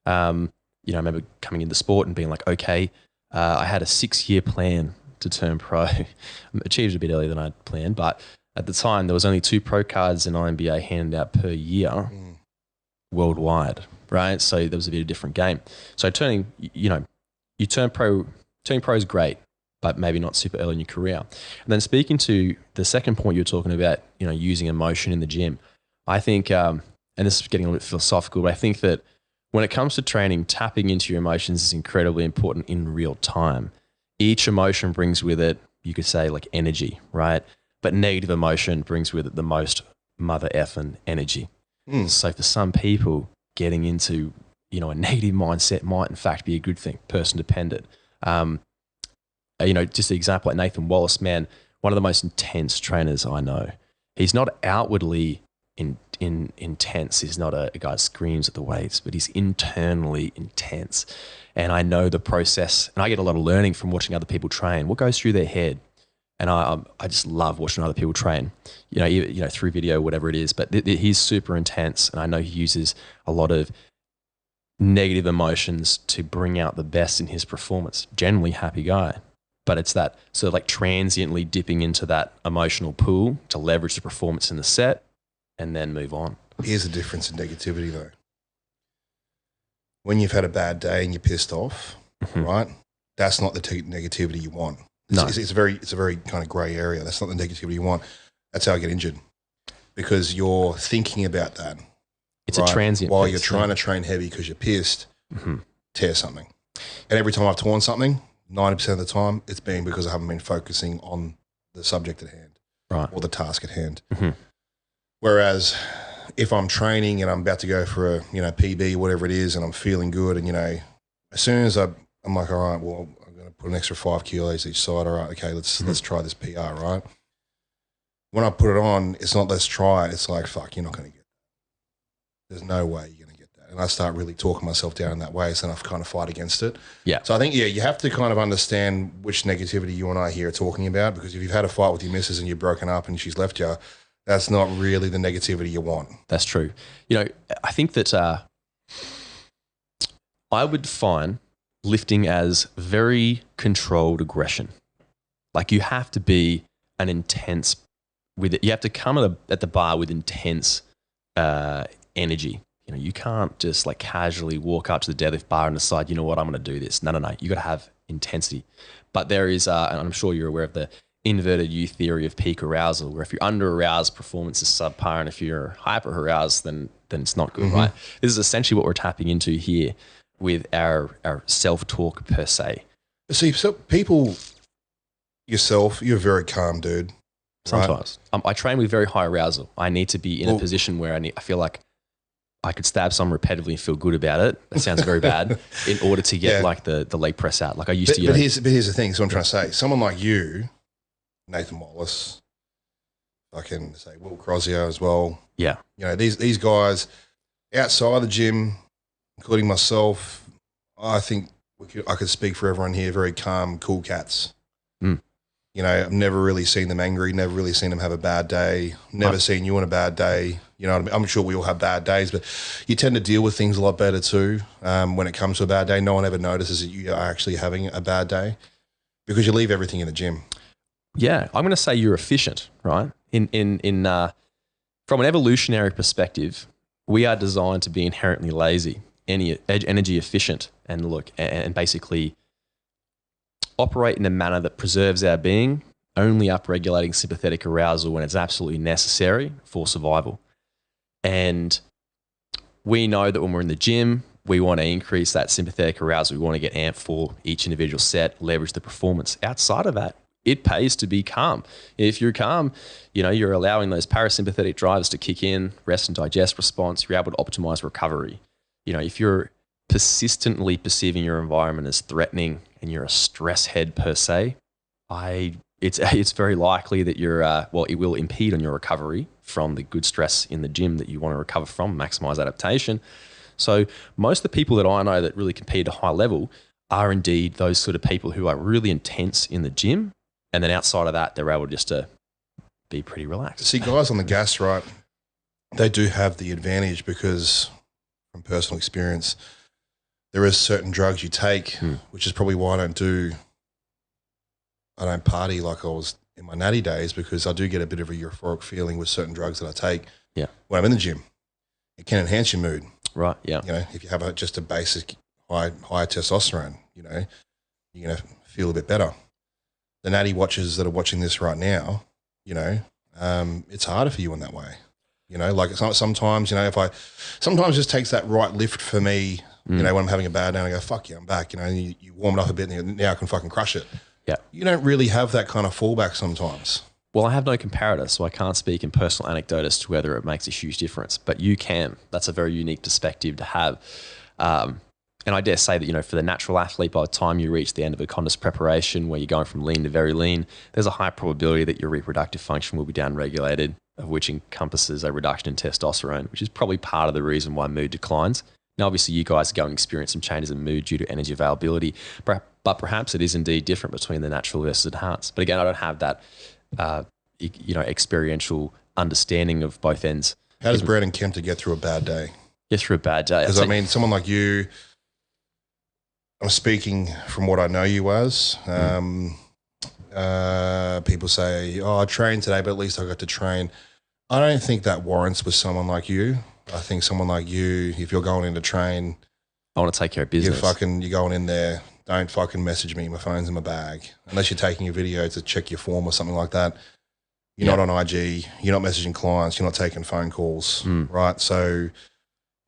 I remember coming into sport and being like, okay, I had a 6-year plan to turn pro. Achieved a bit earlier than I'd planned, but at the time, there was only 2 pro cards in INBA handed out per year worldwide, right? So there was a bit of a different game. So turning pro is great, but maybe not super early in your career. And then speaking to the second point you were talking about, using emotion in the gym, I think, and this is getting a little bit philosophical, but I think that when it comes to training, tapping into your emotions is incredibly important in real time. Each emotion brings with it, you could say, like energy, right? But negative emotion brings with it the most mother effing energy. So for some people, getting into, a negative mindset might in fact be a good thing, person dependent. Just the example like Nathan Wallace, man, one of the most intense trainers I know. He's not outwardly intense is not a guy that screams at the weights, but he's internally intense. And I know the process, and I get a lot of learning from watching other people train. What goes through their head? And I just love watching other people train, through video, whatever it is. But he's super intense, and I know he uses a lot of negative emotions to bring out the best in his performance. Generally happy guy, but it's that sort of like transiently dipping into that emotional pool to leverage the performance in the set and then move on. Here's the difference in negativity though. When you've had a bad day and you're pissed off, right? That's not the negativity you want. No. It's a very kind of grey area. That's not the negativity you want. That's how I get injured, because you're thinking about that. It's a transient while piece, you're trying to train heavy because you're pissed, tear something. And every time I've torn something, 90% of the time, it's been because I haven't been focusing on the subject at hand, right, or the task at hand. Whereas if I'm training and I'm about to go for a PB, whatever it is, and I'm feeling good, and as soon as I'm like, all right, well, I'm going to put an extra 5 kilos each side. All right, okay, let's try this PR, right? When I put it on, it's not let's try it. It's like, fuck, you're not going to get that. There's no way you're going to get that. And I start really talking myself down in that way, so then I kind of fight against it. Yeah. So I think, you have to kind of understand which negativity you and I here are talking about, because if you've had a fight with your missus and you're broken up and she's left you, that's not really the negativity you want. That's true. I think that I would define lifting as very controlled aggression. Like, you have to be an intense with it. You have to come at the bar with intense energy. You can't just like casually walk up to the deadlift bar and decide, you know what, I'm going to do this. No. You got to have intensity. But there is, and I'm sure you're aware of the inverted U theory of peak arousal, where if you're under aroused, performance is subpar, and if you're hyper aroused, then it's not good, right? This is essentially what we're tapping into here with our self-talk per se. See, so people, yourself, you're a very calm dude. Sometimes. Right? I train with very high arousal. I need to be in a position where I feel like I could stab someone repetitively and feel good about it. That sounds very bad. In order to get like the leg press out. Like I used to. But here's the thing. So I'm trying to say, someone like you, Nathan Wallace, I can say Will Crozier as well. Yeah. These guys outside the gym, including myself, I think I could speak for everyone here. Very calm, cool cats. I've never really seen them angry, never really seen them have a bad day, never seen you on a bad day. I'm sure we all have bad days, but you tend to deal with things a lot better too. When it comes to a bad day, no one ever notices that you are actually having a bad day because you leave everything in the gym. Yeah, I'm going to say you're efficient, right? From an evolutionary perspective, we are designed to be inherently lazy, energy efficient, and basically operate in a manner that preserves our being, only upregulating sympathetic arousal when it's absolutely necessary for survival. And we know that when we're in the gym, we want to increase that sympathetic arousal. We want to get amped for each individual set, leverage the performance. Outside of that, it pays to be calm. If you're calm, you're allowing those parasympathetic drivers to kick in, rest and digest response. You're able to optimize recovery. If you're persistently perceiving your environment as threatening and you're a stress head per se, it's very likely that it will impede on your recovery from the good stress in the gym that you want to recover from, maximize adaptation. So most of the people that I know that really compete at a high level are indeed those sort of people who are really intense in the gym, and then outside of that, they're able just to be pretty relaxed. See, guys on the gas, right, they do have the advantage because from personal experience, there is certain drugs you take, which is probably why I don't party like I was in my natty days, because I do get a bit of a euphoric feeling with certain drugs that I take when I'm in the gym. It can enhance your mood. Right, yeah. If you have just a basic high testosterone, you're going to feel a bit better. The natty watchers that are watching this right now, it's harder for you in that way. Sometimes, sometimes it just takes that right lift for me, when I'm having a bad day and I go, fuck yeah, I'm back. You warm it up a bit and now I can fucking crush it. Yeah. You don't really have that kind of fallback sometimes. Well, I have no comparator, so I can't speak in personal anecdote as to whether it makes a huge difference, but you can. That's a very unique perspective to have. And I dare say that, for the natural athlete, by the time you reach the end of a contest preparation where you're going from lean to very lean, there's a high probability that your reproductive function will be downregulated. of which encompasses a reduction in testosterone, which is probably part of the reason why mood declines. Now, obviously, you guys are going to experience some changes in mood due to energy availability, but perhaps it is indeed different between the natural versus enhanced. But again, I don't have that, experiential understanding of both ends. How does Brandon Kempter get through a bad day? Get through a bad day? Because I mean, someone like you, I'm speaking from what I know you as. People say, "Oh, I trained today, but at least I got to train." I don't think that warrants with someone like you. I think someone like you, if you're going in to train, I want to take care of business. You're going in there. Don't fucking message me. My phone's in my bag. Unless you're taking a video to check your form or something like that. You're not on IG. You're not messaging clients. You're not taking phone calls, right? So,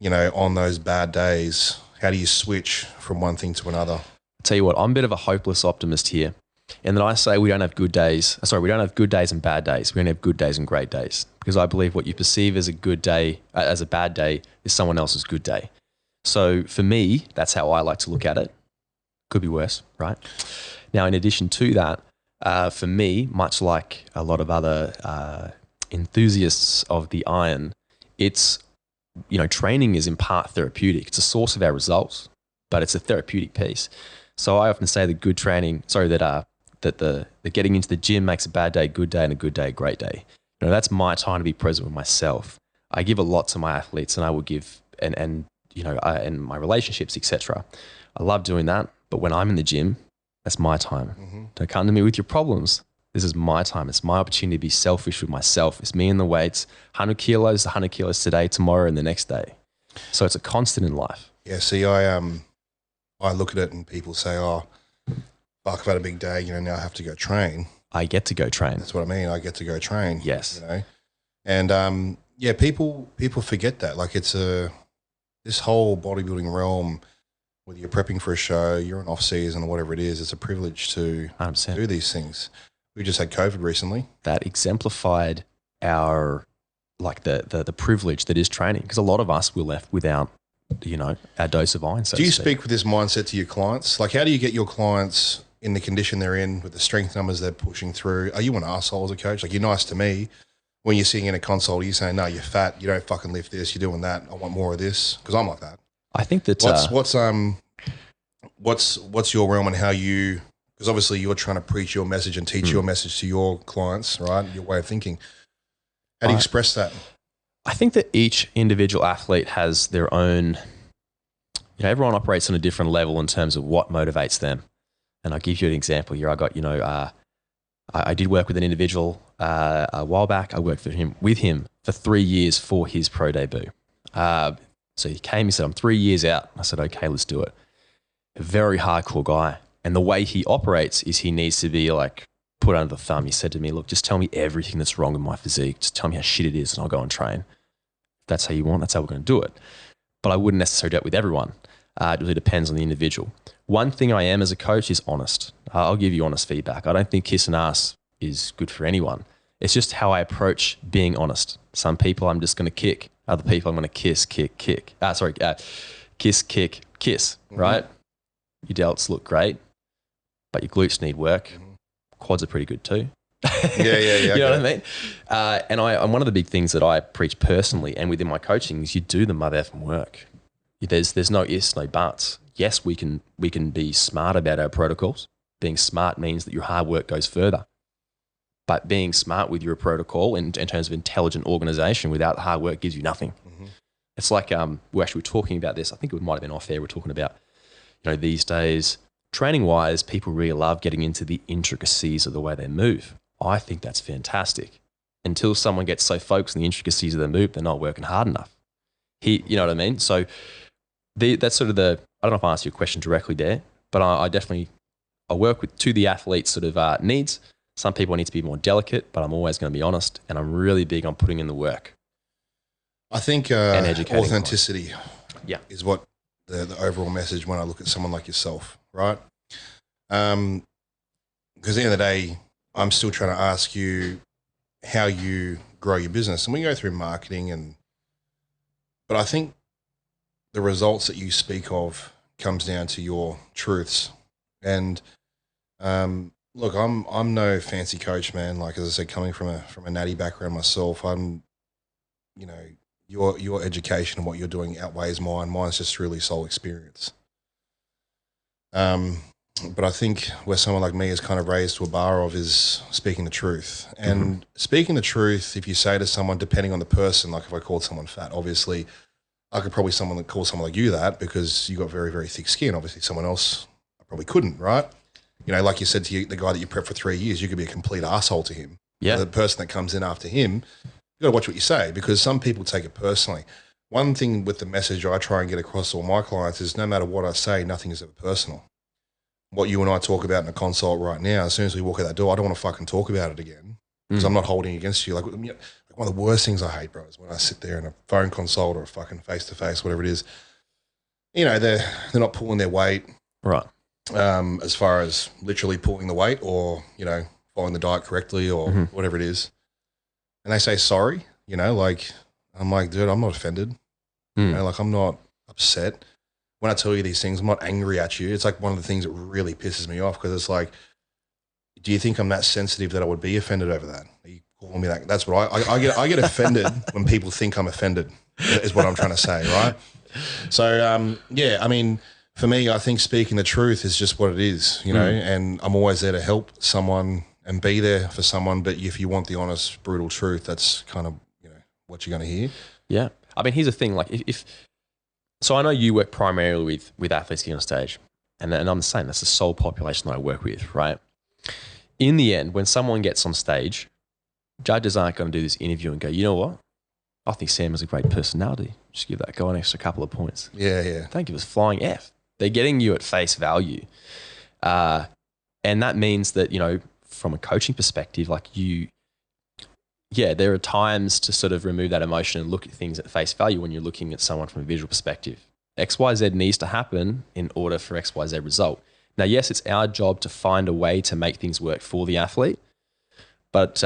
on those bad days, how do you switch from one thing to another? I'll tell you what, I'm a bit of a hopeless optimist here. And then I say we don't have good days. We don't have good days and bad days. We only have good days and great days. Because I believe what you perceive as a good day, as a bad day, is someone else's good day. So for me, that's how I like to look at it. Could be worse, right? Now, in addition to that, for me, much like a lot of other enthusiasts of the iron, it's, training is in part therapeutic. It's a source of our results, but it's a therapeutic piece. So I often say that the getting into the gym makes a bad day good day and a good day a great day. That's my time to be present with myself. I give a lot to my athletes, and I will give and my relationships, etc. I love doing that, but when I'm in the gym, that's my time. Don't come to me with your problems. This is my time. It's my opportunity to be selfish with myself. It's me and the weights, 100 kilos today, tomorrow, and the next day. So it's a constant in life. Yeah. See, I look at it and people say, "Oh, fuck, I've had a big day. Now I have to go train." I get to go train. That's what I mean. I get to go train. Yes. And people forget that. Like it's this whole bodybuilding realm, whether you're prepping for a show, you're in off season or whatever it is, it's a privilege to 100%. do these things. We just had COVID recently. That exemplified our the privilege that is training, because a lot of us were left without our dose of iron. Do you speak with this mindset to your clients? Like, how do you get your clients in the condition they're in with the strength numbers they're pushing through? Are you an arsehole as a coach? Like, you're nice to me. When you're sitting in a consult, you're saying, "No, you're fat. You don't fucking lift this. You're doing that. I want more of this." Because I'm like that. I think that what's your realm and how you? Because obviously you're trying to preach your message and teach your message to your clients, right? Your way of thinking. How do you express that? I think that each individual athlete has their own. Everyone operates on a different level in terms of what motivates them. And I'll give you an example here. I got, I did work with an individual a while back. I worked with him for 3 years for his pro debut. So he came, he said, "I'm 3 years out." I said, "Okay, let's do it." A very hardcore guy. And the way he operates is he needs to be put under the thumb. He said to me, "Look, just tell me everything that's wrong with my physique. Just tell me how shit it is and I'll go and train. If that's how you want, that's how we're going to do it." But I wouldn't necessarily do it with everyone. It really depends on the individual. One thing I am as a coach is honest. I'll give you honest feedback. I don't think kissing ass is good for anyone. It's just how I approach being honest. Some people I'm just going to kick. Other people I'm going to kiss, kick. Kiss, kick, kiss, right? Your delts look great, but your glutes need work. Quads are pretty good too. Yeah. You know what I mean? And one of the big things that I preach personally and within my coaching is you do the mother effing work. There's no ifs, no buts. Yes, we can be smart about our protocols. Being smart means that your hard work goes further. But being smart with your protocol in terms of intelligent organization without hard work gives you nothing. It's like we actually were talking about this. I think it might have been off air. We're talking about, these days, training-wise, people really love getting into the intricacies of the way they move. I think that's fantastic. Until someone gets so focused on the intricacies of their move, they're not working hard enough. You know what I mean? So that's sort of I don't know if I asked you a question directly there, but I definitely work to the athlete's sort of needs. Some people need to be more delicate, but I'm always going to be honest, and I'm really big on putting in the work. I think authenticity is what the overall message when I look at someone like yourself, right? Because at the end of the day, I'm still trying to ask you how you grow your business. And we go through marketing but I think the results that you speak of comes down to your truths. And Look, I'm no fancy coach, man. Like as I said, coming from a natty background myself, I'm, you know, your education and what you're doing outweighs mine. Mine's just really soul experience. But I think where someone like me is kind of raised to a bar of is speaking the truth. And speaking the truth, if you say to someone, depending on the person, like if I called someone fat, obviously I could probably call someone like you that because you got very, very thick skin. Obviously someone else I probably couldn't, right? You know, like you said to you, the guy that you prepped for 3 years, you could be a complete asshole to him. Yeah. The person that comes in after him, you got to watch what you say because some people take it personally. One thing with the message I try and get across to all my clients is no matter what I say, nothing is ever personal. What you and I talk about in a consult right now, as soon as we walk out that door, I don't want to fucking talk about it again because I'm not holding against you. Like one of the worst things I hate, bro, is when I sit there in a phone consult or a fucking face-to-face, whatever it is, you know, they're not pulling their weight. Right. As far as literally pulling the weight or, you know, following the diet correctly or whatever it is. And they say, sorry, you know, like, I'm like, dude, I'm not offended. You know, like I'm not upset. When I tell you these things, I'm not angry at you. It's like one of the things that really pisses me off because it's like, do you think I'm that sensitive that I would be offended over that? Are you calling me that? That's what I get offended when people think I'm offended is what I'm trying to say, right? So, yeah, I mean, for me, I think speaking the truth is just what it is, you know, and I'm always there to help someone and be there for someone. But if you want the honest, brutal truth, that's kind of, you know, what you're going to hear. Yeah. I mean, here's the thing, like so I know you work primarily with athletes getting on stage and I'm the same. That's the sole population that I work with, right? In the end, when someone gets on stage, judges aren't going to do this interview and go, you know what? I think Sam has a great personality. Just give that guy an extra couple of points. Yeah. Don't give us flying F. They're getting you at face value. And that means that, you know, from a coaching perspective, like there are times to sort of remove that emotion and look at things at face value when you're looking at someone from a visual perspective. XYZ needs to happen in order for XYZ result. Now, yes, it's our job to find a way to make things work for the athlete, but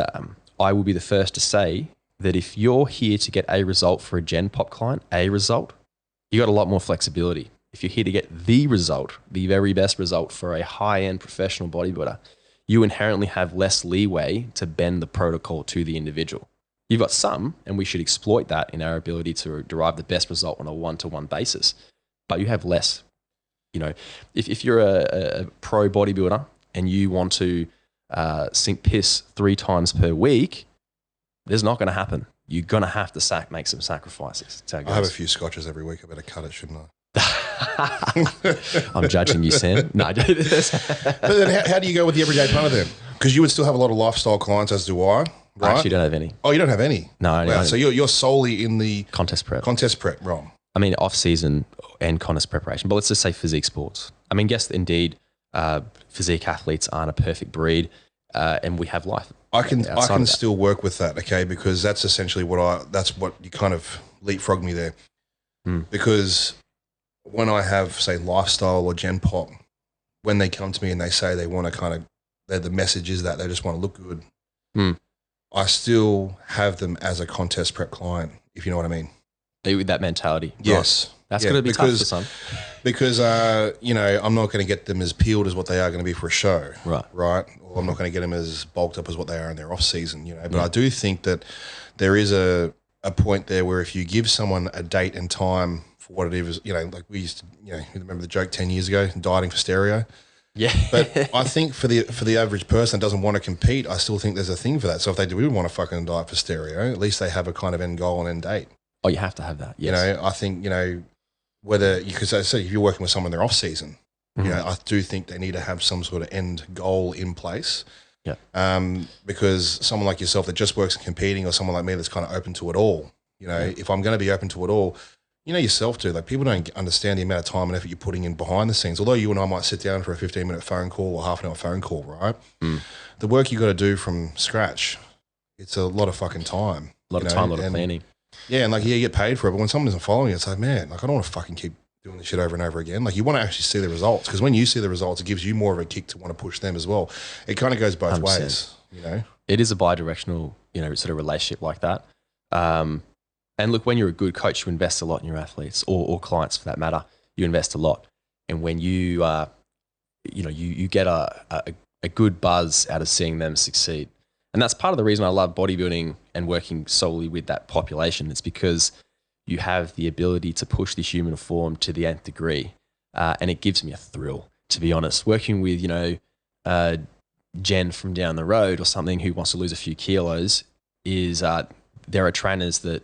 I will be the first to say that if you're here to get a result for a Gen Pop client, you got a lot more flexibility. If you're here to get the result, the very best result for a high-end professional bodybuilder, you inherently have less leeway to bend the protocol to the individual. You've got some, and we should exploit that in our ability to derive the best result on a one-to-one basis, but you have less. You know, if you're a pro bodybuilder and you want to sink piss 3 times per week, there's not going to happen. You're going to have to make some sacrifices. I have a few scotches every week. I better cut it, shouldn't I? I'm judging you, Sam. No. But then how do you go with the everyday punter then? Because you would still have a lot of lifestyle clients, as do I. Right? I actually don't have any. Oh, you don't have any? No. Wow. So you're solely in the contest prep. Right. I mean, off-season and contest preparation, but let's just say physique sports. I mean, yes, indeed, physique athletes aren't a perfect breed, and we have life. I can still work with that, okay, because that's essentially that's what you kind of leapfrogged me there. Because when I have, say, lifestyle or Gen Pop, when they come to me and they say they want to the message is that they just want to look good, I still have them as a contest prep client, if you know what I mean. With that mentality. Yes. Right. That's going to be tough for some. Because, you know, I'm not going to get them as peeled as what they are going to be for a show. Right. Or I'm not going to get them as bulked up as what they are in their off season, you know. But I do think that there is a point there where if you give someone a date and time for what it is, you know, like we used to, you know, remember the joke 10 years ago, dieting for stereo? Yeah. But I think for the average person that doesn't want to compete, I still think there's a thing for that. So if they do want to fucking diet for stereo, at least they have a kind of end goal and end date. Oh, you have to have that, yes. You know, I think, you know, because I say if you're working with someone in their off season, you know, I do think they need to have some sort of end goal in place. Yeah. Because someone like yourself that just works in competing or someone like me that's kind of open to it all, you know, if I'm going to be open to it all, you know yourself too, like people don't understand the amount of time and effort you're putting in behind the scenes. Although you and I might sit down for a 15-minute phone call or half an hour phone call, right? The work you got to do from scratch, it's a lot of fucking time. A lot of time, a lot of planning. Yeah, and like, you get paid for it, but when someone isn't following you, it's like, man, like I don't want to fucking keep doing this shit over and over again. Like you want to actually see the results, because when you see the results, it gives you more of a kick to want to push them as well. It kind of goes both 100%. Ways, you know? It is a bi-directional, you know, sort of relationship like that. And look, when you're a good coach, you invest a lot in your athletes or clients for that matter. You invest a lot. And when you, you know, you get a a good buzz out of seeing them succeed. And that's part of the reason I love bodybuilding and working solely with that population. It's because you have the ability to push the human form to the nth degree. And it gives me a thrill, to be honest. Working with, Jen from down the road or something who wants to lose a few kilos is there are trainers that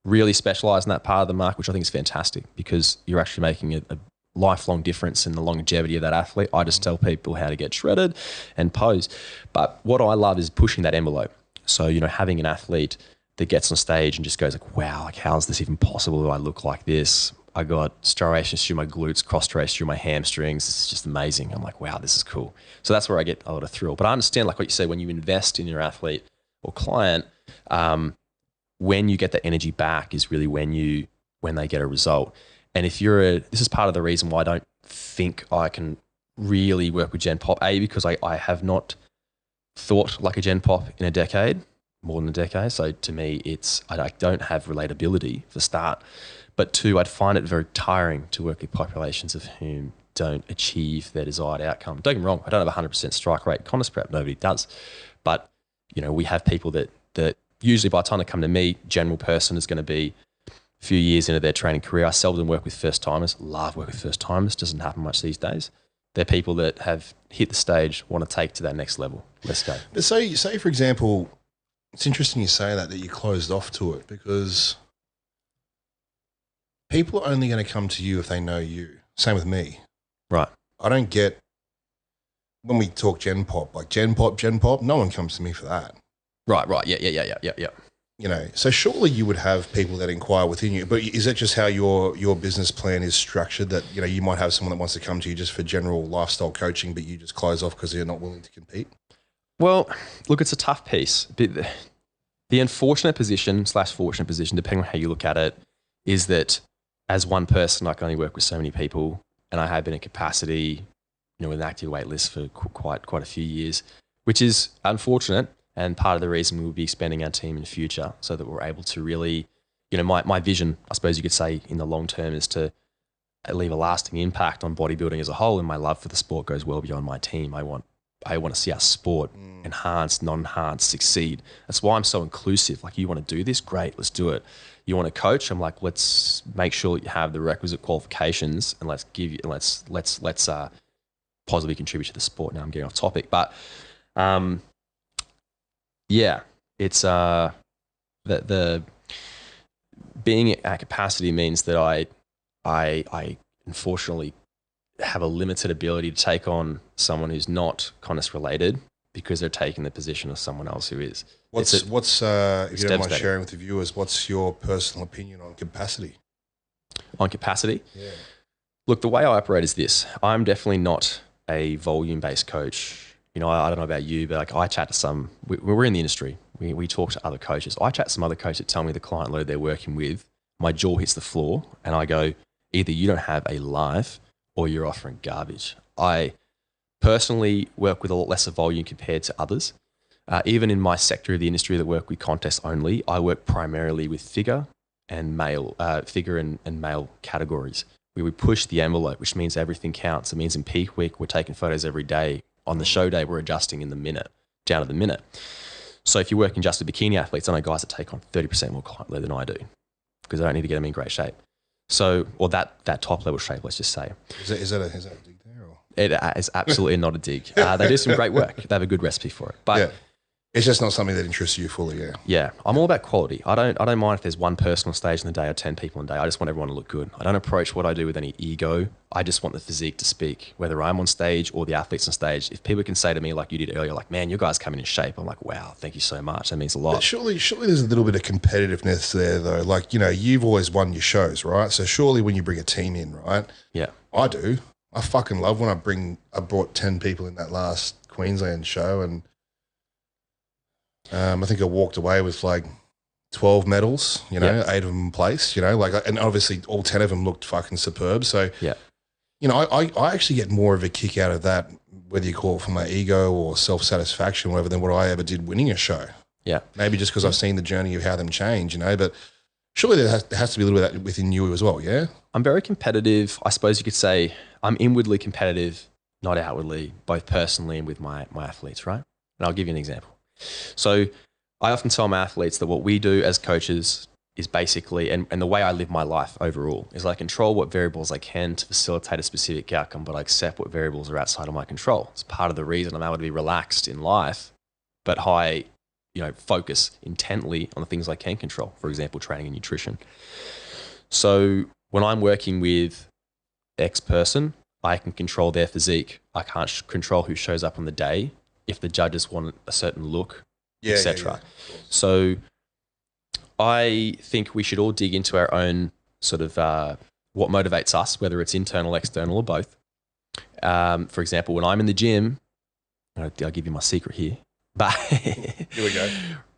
really specialize in that part of the market, which I think is fantastic because you're actually making a lifelong difference in the longevity of that athlete. I just tell people how to get shredded and pose. But what I love is pushing that envelope. So, having an athlete that gets on stage and just goes like, wow, like how is this even possible? Do I look like this? I got striations through my glutes, cross striations through my hamstrings. It's just amazing. I'm like, wow, this is cool. So that's where I get a lot of thrill. But I understand, like what you said, when you invest in your athlete or client, when you get that energy back is really when they get a result. And if this is part of the reason why I don't think I can really work with Gen Pop, because I have not thought like a Gen Pop in a decade, more than a decade. So to me, I don't have relatability for start. But two, I'd find it very tiring to work with populations of whom don't achieve their desired outcome. Don't get me wrong, I don't have 100% strike rate contest prep, nobody does. But, we have people that usually by the time they come to me, general person is going to be a few years into their training career. I seldom work with first timers, love work with first timers, doesn't happen much these days. They're people that have hit the stage, want to take to that next level. Let's go. But say for example, it's interesting you say that you closed off to it because people are only going to come to you if they know you. Same with me. Right. I don't get, when we talk Gen Pop, like Gen Pop, no one comes to me for that. Right. Yeah. So surely you would have people that inquire within you, but is that just how your business plan is structured that, you might have someone that wants to come to you just for general lifestyle coaching, but you just close off because you're not willing to compete? Well, look, it's a tough piece. The unfortunate position / fortunate position, depending on how you look at it, is that as one person, I can only work with so many people, and I have been in capacity, with an active wait list for quite a few years, which is unfortunate and part of the reason we'll be expanding our team in the future so that we're able to really, my vision, I suppose you could say in the long term, is to leave a lasting impact on bodybuilding as a whole, and my love for the sport goes well beyond my team. I want to see our sport enhanced, non-enhanced, succeed. That's why I'm so inclusive. Like, you want to do this? Great, let's do it. You want to coach? I'm like, let's make sure that you have the requisite qualifications and let's positively contribute to the sport. Now I'm getting off topic, but yeah, it's the being at capacity means that I unfortunately have a limited ability to take on someone who's not contest related because they're taking the position of someone else who is. What's if you don't mind sharing with the viewers, what's your personal opinion on capacity? On capacity? Yeah. Look, the way I operate is this. I'm definitely not a volume-based coach. I don't know about you, but I chat to we're in the industry. We talk to other coaches. I chat to some other coaches that tell me the client load they're working with. My jaw hits the floor and I go, either you don't have a life or you're offering garbage. I personally work with a lot lesser volume compared to others. Even in my sector of the industry that work with contests only, I work primarily with figure and male categories where we push the envelope, which means everything counts. It means in peak week, we're taking photos every day. On the show day, we're adjusting in the minute, down to the minute. So if you're working just with bikini athletes, I know guys that take on 30% more client load than I do because I don't need to get them in great shape. So, or that top level shape, let's just say. Is that a dig there? Or? It is absolutely not a dig. They do some great work. They have a good recipe for it. But yeah. It's just not something that interests you fully, yeah. Yeah, I'm all about quality. I don't mind if there's one person on stage in the day or 10 people in the day. I just want everyone to look good. I don't approach what I do with any ego. I just want the physique to speak, whether I'm on stage or the athletes on stage. If people can say to me like you did earlier, like, man, your guys coming in shape. I'm like, wow, thank you so much. That means a lot. But surely there's a little bit of competitiveness there though. Like, you've always won your shows, right? So surely when you bring a team in, right? Yeah. I do. I fucking love when I brought 10 people in that last Queensland show and I think I walked away with like 12 medals, 8 of them placed, and obviously all 10 of them looked fucking superb. So, I actually get more of a kick out of that, whether you call it from my ego or self-satisfaction, whatever, than what I ever did winning a show. Yeah. Maybe just because I've seen the journey of how them change, but surely there has to be a little bit of that within you as well, yeah? I'm very competitive. I suppose you could say I'm inwardly competitive, not outwardly, both personally and with my athletes, right? And I'll give you an example. So I often tell my athletes that what we do as coaches is basically, and the way I live my life overall, is I control what variables I can to facilitate a specific outcome, but I accept what variables are outside of my control. It's part of the reason I'm able to be relaxed in life, but high, focus intently on the things I can control, for example, training and nutrition. So when I'm working with X person, I can control their physique. I can't control who shows up on the day if the judges want a certain look, etc. So I think we should all dig into our own sort of what motivates us, whether it's internal, external, or both. For example, when I'm in the gym, I'll give you my secret here. But here we go.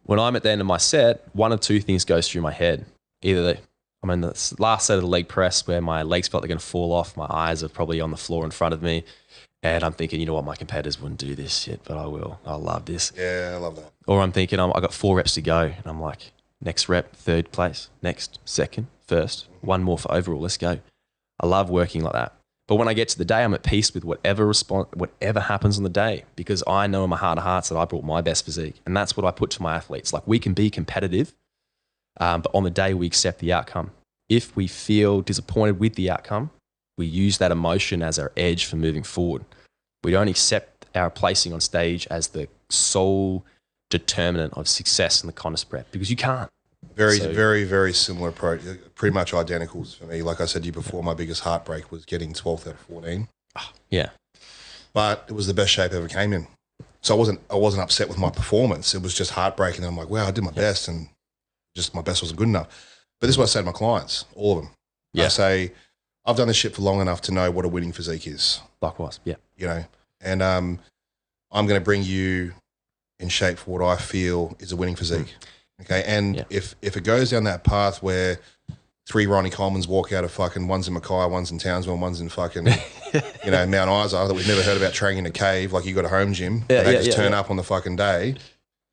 When I'm at the end of my set, one of two things goes through my head. Either I'm in the last set of the leg press where my legs felt they're going to fall off. My eyes are probably on the floor in front of me. And I'm thinking, you know what, my competitors wouldn't do this shit, but I will. I love this. Yeah, I love that. Or I'm thinking, I got 4 reps to go. And I'm like, next rep, 3rd place. Next, 2nd, 1st. 1 more for overall. Let's go. I love working like that. But when I get to the day, I'm at peace with whatever happens on the day, because I know in my heart of hearts that I brought my best physique. And that's what I put to my athletes. Like, we can be competitive, but on the day we accept the outcome. If we feel disappointed with the outcome, we use that emotion as our edge for moving forward. We don't accept our placing on stage as the sole determinant of success in the contest prep, because you can't. Very, very similar approach. Pretty much identicals for me. Like I said to you before, my biggest heartbreak was getting 12th out of 14. Yeah. But it was the best shape I ever came in. So I wasn't upset with my performance. It was just heartbreaking. And I'm like, wow, I did my best, and just my best wasn't good enough. But this is what I say to my clients, all of them. Yeah. I say, I've done this shit for long enough to know what a winning physique is. Likewise, yeah. And I'm going to bring you in shape for what I feel is a winning physique. Okay. And if it goes down that path where 3 Ronnie Colemans walk out of fucking, one's in Mackay, one's in Townsville, one's in fucking, Mount Isa, that we've never heard about training in a cave, like you got a home gym, and they just turn up on the fucking day.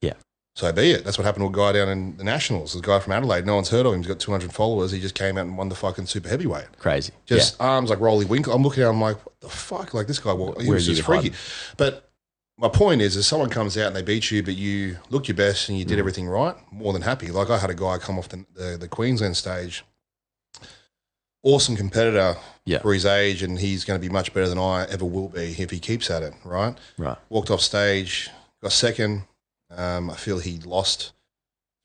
Yeah. So be it. That's what happened to a guy down in the Nationals. There's a guy from Adelaide. No one's heard of him. He's got 200 followers. He just came out and won the fucking super heavyweight. Crazy. Just arms like Rolly Winkle. I'm looking at him like, what the fuck? Like, this guy, he was just freaky. But my point is, if someone comes out and they beat you, but you looked your best and you did everything right, more than happy. Like, I had a guy come off the Queensland stage, awesome competitor for his age, and he's going to be much better than I ever will be if he keeps at it, right? Right. Walked off stage, got second. I feel he lost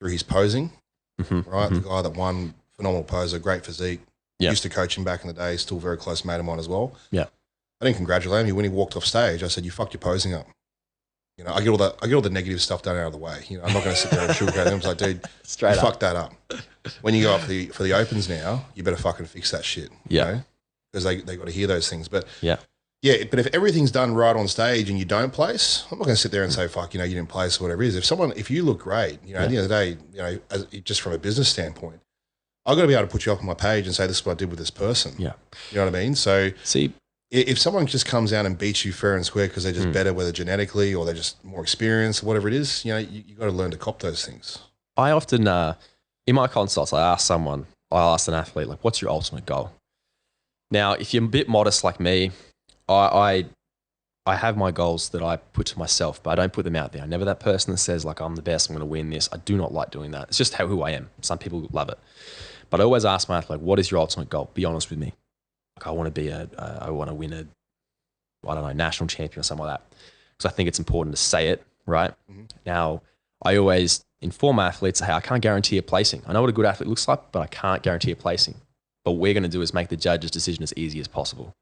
through his posing, right? The guy that won, phenomenal poser, great physique. Used to coach him back in the day, still very close mate of mine as well. Yeah. I didn't congratulate him. When he walked off stage, I said, you fucked your posing up. I get all the negative stuff done out of the way. I'm not going to sit there and sugarcoat him. I was like, dude, you fucked that up. When you go up for the opens now, you better fucking fix that shit. Yeah. Because they got to hear those things. But but if everything's done right on stage and you don't place, I'm not going to sit there and say, fuck, you didn't place or whatever it is. If you look great, at the end of the day, just from a business standpoint, I've got to be able to put you up on my page and say, this is what I did with this person. Yeah. You know what I mean? So if someone just comes out and beats you fair and square because they're just better, whether genetically or they're just more experienced, whatever it is, you got to learn to cop those things. I often, in my consults, I'll ask an athlete, like, what's your ultimate goal? Now, if you're a bit modest like me, I have my goals that I put to myself, but I don't put them out there. I'm never that person that says, like, I'm the best, I'm going to win this. I do not like doing that. It's just who I am. Some people love it. But I always ask my athlete, what is your ultimate goal? Be honest with me. Like, I want to win a national champion or something like that. Because I think it's important to say it, right? Now, I always inform athletes, hey, I can't guarantee a placing. I know what a good athlete looks like, but I can't guarantee a placing. But what we're going to do is make the judge's decision as easy as possible.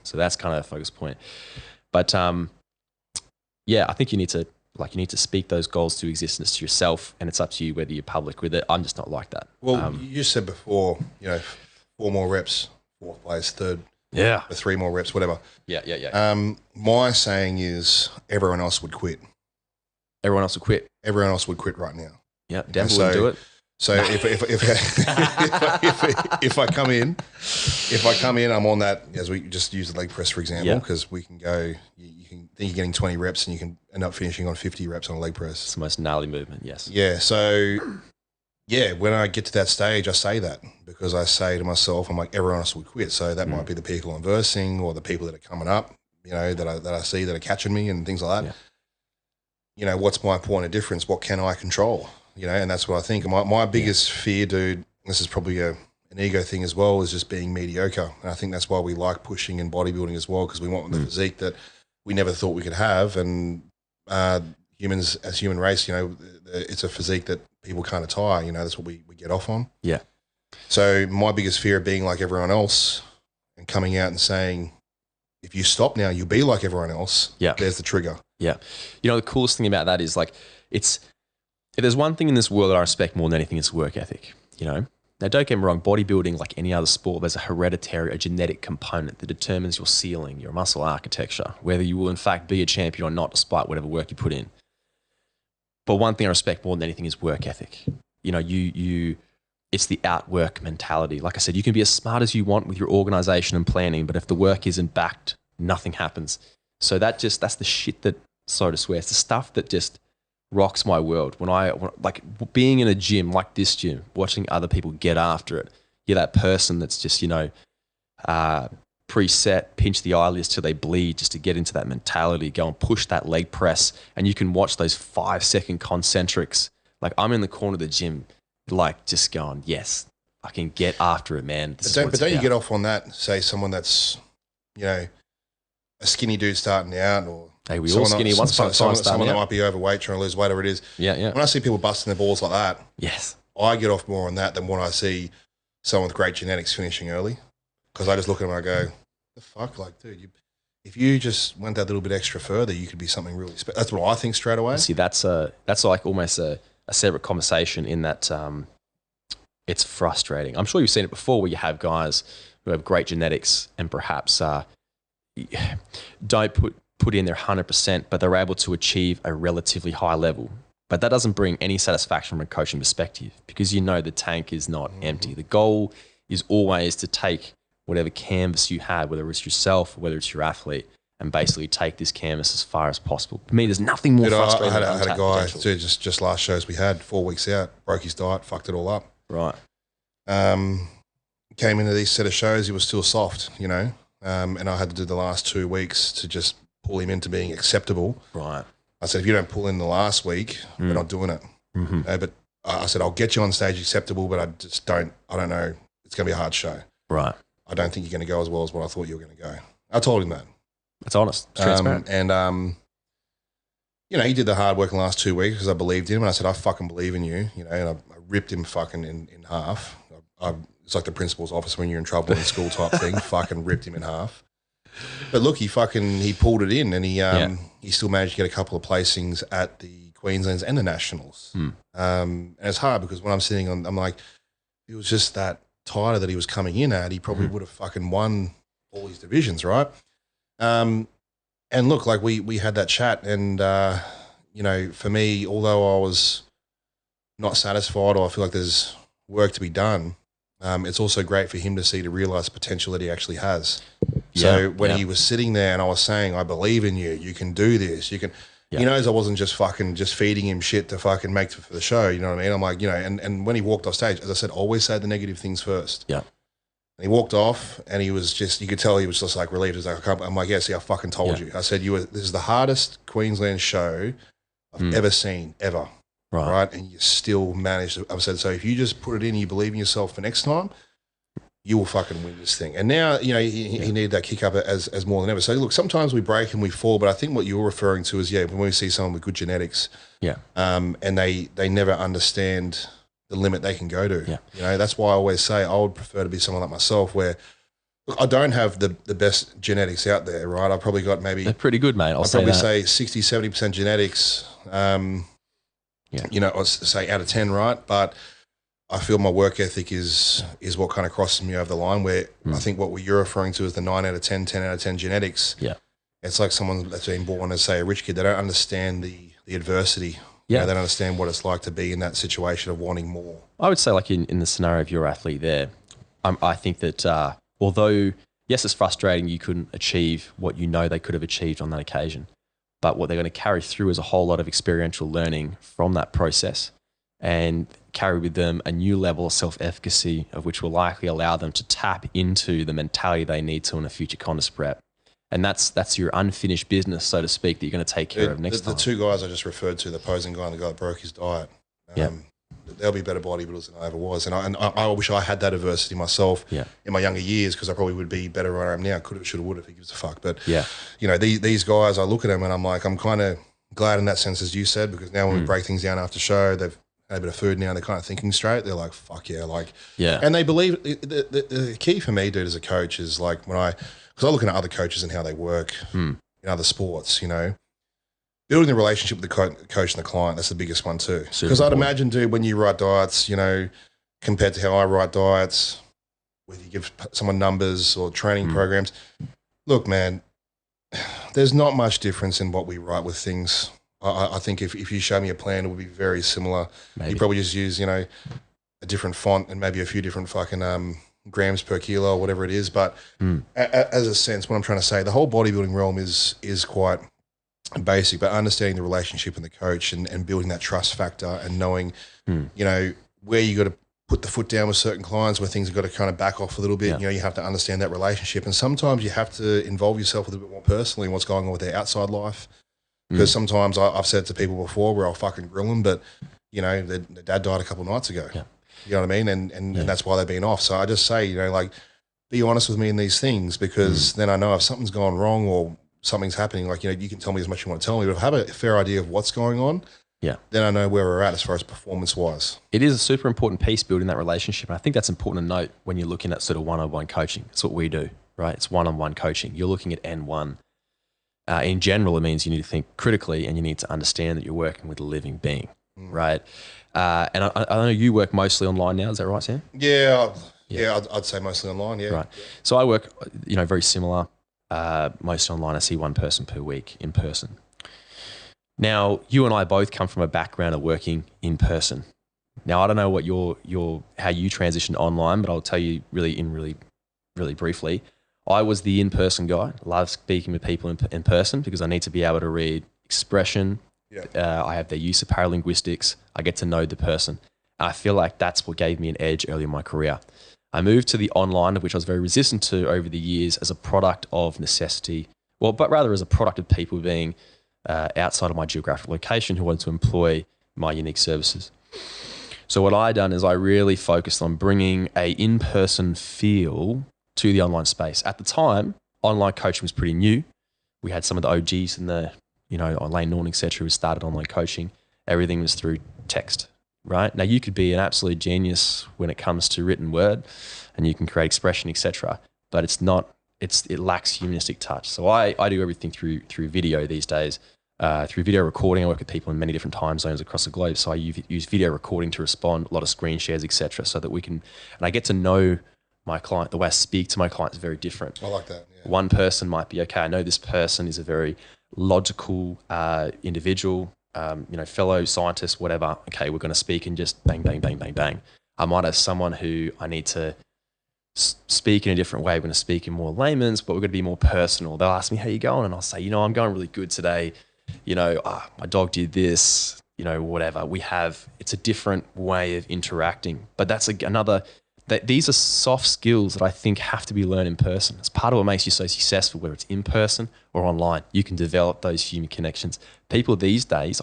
So that's kind of a focus point. But I think you need to speak those goals to existence to yourself, and it's up to you whether you're public with it. I'm just not like that. Well, you said before, 4 more reps, 4th place, 3rd, or 3 more reps, whatever. My saying is everyone else would quit. Everyone else would quit. Everyone else would quit right now. Yeah, definitely wouldn't do it. So if I come in, I'm on that, as we just use the leg press, for example, because we can go, you can think you're getting 20 reps and you can end up finishing on 50 reps on a leg press. It's the most gnarly movement, yes. Yeah. So when I get to that stage, I say that because I say to myself, I'm like, everyone else would quit. So that might be the people I'm versing or the people that are coming up. that I see that are catching me and things like that. Yeah. What's my point of difference? What can I control? And that's what I think. My biggest fear, dude, this is probably an ego thing as well, is just being mediocre. And I think that's why we like pushing in bodybuilding as well, because we want the physique that we never thought we could have. And humans, as human race, it's a physique that people can't attire. That's what we get off on. Yeah. So my biggest fear of being like everyone else and coming out and saying, if you stop now, you'll be like everyone else. Yeah. There's the trigger. Yeah. The coolest thing about that is like, if there's one thing in this world that I respect more than anything, it's work ethic, Now, don't get me wrong, bodybuilding, like any other sport, there's a hereditary, a genetic component that determines your ceiling, your muscle architecture, whether you will in fact be a champion or not, despite whatever work you put in. But one thing I respect more than anything is work ethic. It's the outwork mentality. Like I said, you can be as smart as you want with your organization and planning, but if the work isn't backed, nothing happens. So that's the shit that, so to swear, it's the stuff that just rocks my world. When like being in a gym like this gym, watching other people get after it, you're that person that's just, preset, pinch the eyelids till they bleed just to get into that mentality, go and push that leg press. And you can watch those 5-second concentrics. Like I'm in the corner of the gym, like just going, yes, I can get after it, man. But don't you get off on that? Say someone that's, a skinny dude starting out, or hey, we all skinny once upon a time. Someone that might be overweight, trying to lose weight, whatever it is. Yeah, yeah. When I see people busting their balls like that, yes, I get off more on that than when I see someone with great genetics finishing early, because I just look at them and I go, the fuck, like, dude, if you just went that little bit extra further, you could be something really special. That's what I think straight away. See, that's like almost a separate conversation in that it's frustrating. I'm sure you've seen it before, where you have guys who have great genetics and perhaps don't put in their 100%, but they're able to achieve a relatively high level. But that doesn't bring any satisfaction from a coaching perspective, because the tank is not empty. The goal is always to take whatever canvas you have, whether it's yourself or whether it's your athlete, and basically take this canvas as far as possible. For me, there's nothing more frustrating than I had a guy, potential. just last shows we had, 4 weeks out, broke his diet, fucked it all up. Right. Came into these set of shows, he was still soft, and I had to do the last 2 weeks to just pull him into being acceptable. Right. I said, if you don't pull in the last week, we're not doing it. Mm-hmm. But I said, I'll get you on stage acceptable, but I don't know. It's going to be a hard show. Right. I don't think you're going to go as well as what I thought you were going to go. I told him that. It's honest. It's transparent. He did the hard work in the last 2 weeks because I believed in him. And I said, I fucking believe in you, and I ripped him fucking in half. It's like the principal's office when you're in trouble in school type thing. Fucking ripped him in half. But look, he pulled it in, and he still managed to get a couple of placings at the Queenslands and the Nationals. And it's hard because when I'm sitting on, I'm like, it was just that title that he was coming in at, he probably would have fucking won all his divisions, right? And look, like we had that chat, and for me, although I was not satisfied, or I feel like there's work to be done, it's also great for him to realize the potential that he actually has. So when he was sitting there and I was saying, I believe in you, you can do this, you can, he knows I wasn't just feeding him shit to fucking make for the show, you know what I mean? I'm like, and when he walked off stage, as I said, always say the negative things first. Yeah. And he walked off, and he was just, you could tell he was just like relieved. He was like, I'm like, yeah, see, I fucking told you. I said, this is the hardest Queensland show I've ever seen, ever. Right. And you still managed to, I said, so if you just put it in, you believe in yourself for next time, you will fucking win this thing. And now, he needed that kick up as more than ever. So look, sometimes we break and we fall, but I think what you're referring to is, when we see someone with good genetics, and they never understand the limit they can go to. That's why I always say I would prefer to be someone like myself, where, look, I don't have the best genetics out there, right? I've probably got maybe... They're pretty good, mate. I'll probably say 60, 70% genetics, I'd say out of 10, right? But I feel my work ethic is what kind of crosses me over the line, where I think what you're referring to is the 9 out of 10, 10 out of 10 genetics. Yeah. It's like someone that's been born as, say, a rich kid. They don't understand the adversity. They don't understand what it's like to be in that situation of wanting more. I would say, like in the scenario of your athlete there, I think that although, yes, it's frustrating you couldn't achieve what they could have achieved on that occasion, but what they're going to carry through is a whole lot of experiential learning from that process, and carry with them a new level of self-efficacy, of which will likely allow them to tap into the mentality they need to in a future contest prep. And that's your unfinished business, so to speak, that you're going to take care of next time. The two guys I just referred to, the posing guy and the guy that broke his diet, they'll be better bodybuilders than I ever was. And I wish I had that adversity myself in my younger years, because I probably would be better where I am now. Could have, should have, would have, who gives a fuck. But, you know, these guys, I look at them and I'm like, I'm kind of glad in that sense, as you said, because now when we break things down after show, they've had a bit of food now, they're kind of thinking straight. They're like, fuck yeah. Like, and they believe, the key for me, dude, as a coach is like because I look at other coaches and how they work in other sports, you know, building the relationship with the coach and the client, that's the biggest one too. Because I'd imagine, dude, when you write diets, you know, compared to how I write diets, whether you give someone numbers or training programs, look, man, there's not much difference in what we write with things. I think if you show me a plan, it would be very similar. Maybe. You probably just use, you know, a different font and maybe a few different fucking grams per kilo or whatever it is. But as a sense, what I'm trying to say, the whole bodybuilding realm is quite basic, but understanding the relationship and the coach and building that trust factor and knowing, you know, where you got to put the foot down with certain clients, where things have got to kind of back off a little bit. You know, you have to understand that relationship. And sometimes you have to involve yourself a little bit more personally in what's going on with their outside life. Because sometimes I've said to people before where I'll fucking grill them, but, you know, their dad died a couple of nights ago. You know what I mean? And that's why they've been off. So I just say, you know, like, be honest with me in these things, because then I know if something's gone wrong or something's happening, like, you know, you can tell me as much as you want to tell me, but if I have a fair idea of what's going on, then I know where we're at as far as performance-wise. It is a super important piece, building that relationship. And I think that's important to note when you're looking at sort of one-on-one coaching. It's what we do, right? It's one-on-one coaching. You're looking at N1. In general, it means you need to think critically and you need to understand that you're working with a living being, right? And I know you work mostly online now. Is that right, Sam? Yeah, I'd say mostly online, Right. So I work, you know, very similar, mostly online. I see one person per week in person. Now, you and I both come from a background of working in person. Now, I don't know what how you transitioned online, but I'll tell you really briefly. I was the in-person guy. Love speaking with people in person because I need to be able to read expression. I have their use of paralinguistics. I get to know the person. And I feel like that's what gave me an edge early in my career. I moved to the online, of which I was very resistant to over the years, as a product of necessity. Well, but rather as a product of people being outside of my geographic location who wanted to employ my unique services. So what I done is I really focused on bringing a in-person feel to the online space. At the time, online coaching was pretty new. We had some of the OGs in the, you know, Lane Norton, et cetera, who started online coaching. Everything was through text, right? Now, you could be an absolute genius when it comes to written word and you can create expression, et cetera, but it lacks humanistic touch. So I do everything through video these days, through video recording. I work with people in many different time zones across the globe. So I use video recording to respond, a lot of screen shares, et cetera, so that we can, and I get to know my client. The way I speak to my client is very different. I like that. Yeah. One person might be, okay, I know this person is a very logical individual, you know, fellow scientist, whatever. Okay, we're going to speak and just bang, bang, bang, bang, bang. I might have someone who I need to speak in a different way. We're going to speak in more layman's, but we're going to be more personal. They'll ask me, how you going? And I'll say, you know, I'm going really good today. You know, my dog did this, you know, whatever. It's a different way of interacting. But that's these are soft skills that I think have to be learned in person. It's part of what makes you so successful, whether it's in person or online. You can develop those human connections. People these days,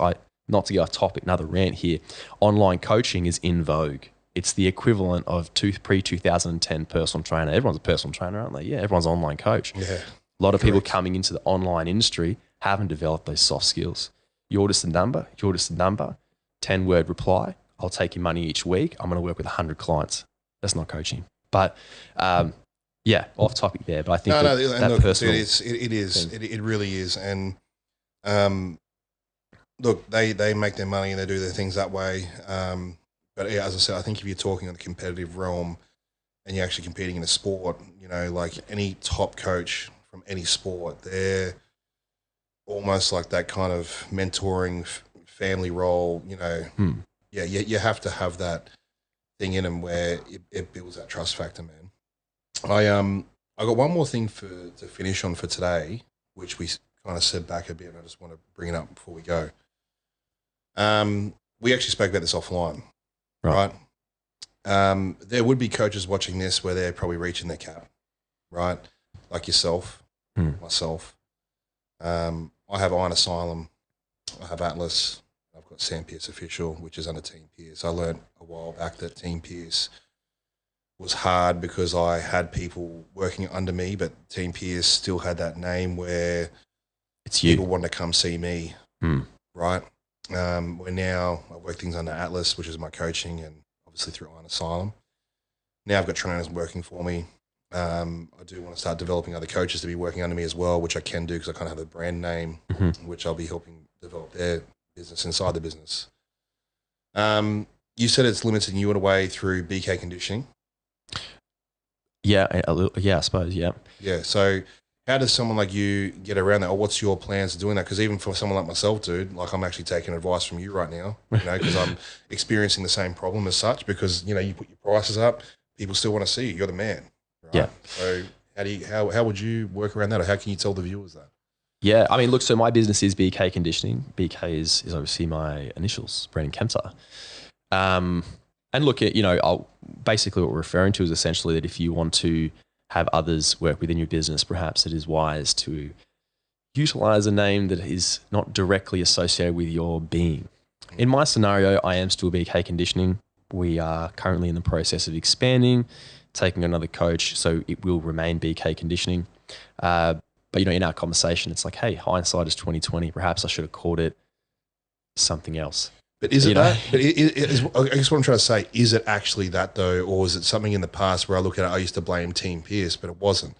not to go off topic, another rant here, online coaching is in vogue. It's the equivalent of pre-2010 personal trainer. Everyone's a personal trainer, aren't they? Yeah, everyone's an online coach. Yeah, a lot of people coming into the online industry haven't developed those soft skills. You're just a number, 10-word reply. I'll take your money each week. I'm going to work with 100 clients. That's not coaching. But yeah, off topic there. But I think that personal... It really is. And look, they make their money and they do their things that way. But yeah, as I said, I think if you're talking on the competitive realm and you're actually competing in a sport, you know, like any top coach from any sport, they're almost like that kind of mentoring family role, you know. Yeah, you have to have that thing in them where it builds that trust factor, man. I got one more thing to finish on for today, which we kind of said back a bit, and I just want to bring it up before we go. We actually spoke about this offline, right? There would be coaches watching this where they're probably reaching their cap, right? Like yourself. myself. I have Iron Asylum, I have Atlas, I've got Sam Pearce Official, which is under Team Pearce. I learned a while back that Team Pearce was hard because I had people working under me, but Team Pearce still had that name where it's you. People wanted to come see me, right? Where now I work things under Atlas, which is my coaching, and obviously through Iron Asylum. Now I've got trainers working for me. I do want to start developing other coaches to be working under me as well, which I can do because I kind of have a brand name, which I'll be helping develop their business inside the business. You said it's limiting you in a way through BK conditioning. Yeah, I suppose, yeah. Yeah, so how does someone like you get around that, or what's your plans of doing that? Because even for someone like myself, dude, like I'm actually taking advice from you right now, you know, because I'm experiencing the same problem as such because, you know, you put your prices up, people still want to see you. You're the man, right? Yeah. So how would you work around that, or how can you tell the viewers that? Yeah, I mean, look, so my business is BK Conditioning. BK is obviously my initials, Brandon Kempter. And look, you know, basically what we're referring to is essentially that if you want to have others work within your business, perhaps it is wise to utilize a name that is not directly associated with your being. In my scenario, I am still BK Conditioning. We are currently in the process of expanding, taking another coach, so it will remain BK Conditioning. But, you know, in our conversation, it's like, hey, hindsight is 2020. Perhaps I should have called it something else. But is it that? But I guess what I'm trying to say, is it actually that though, or is it something in the past where I look at it, I used to blame Team Pearce, but it wasn't.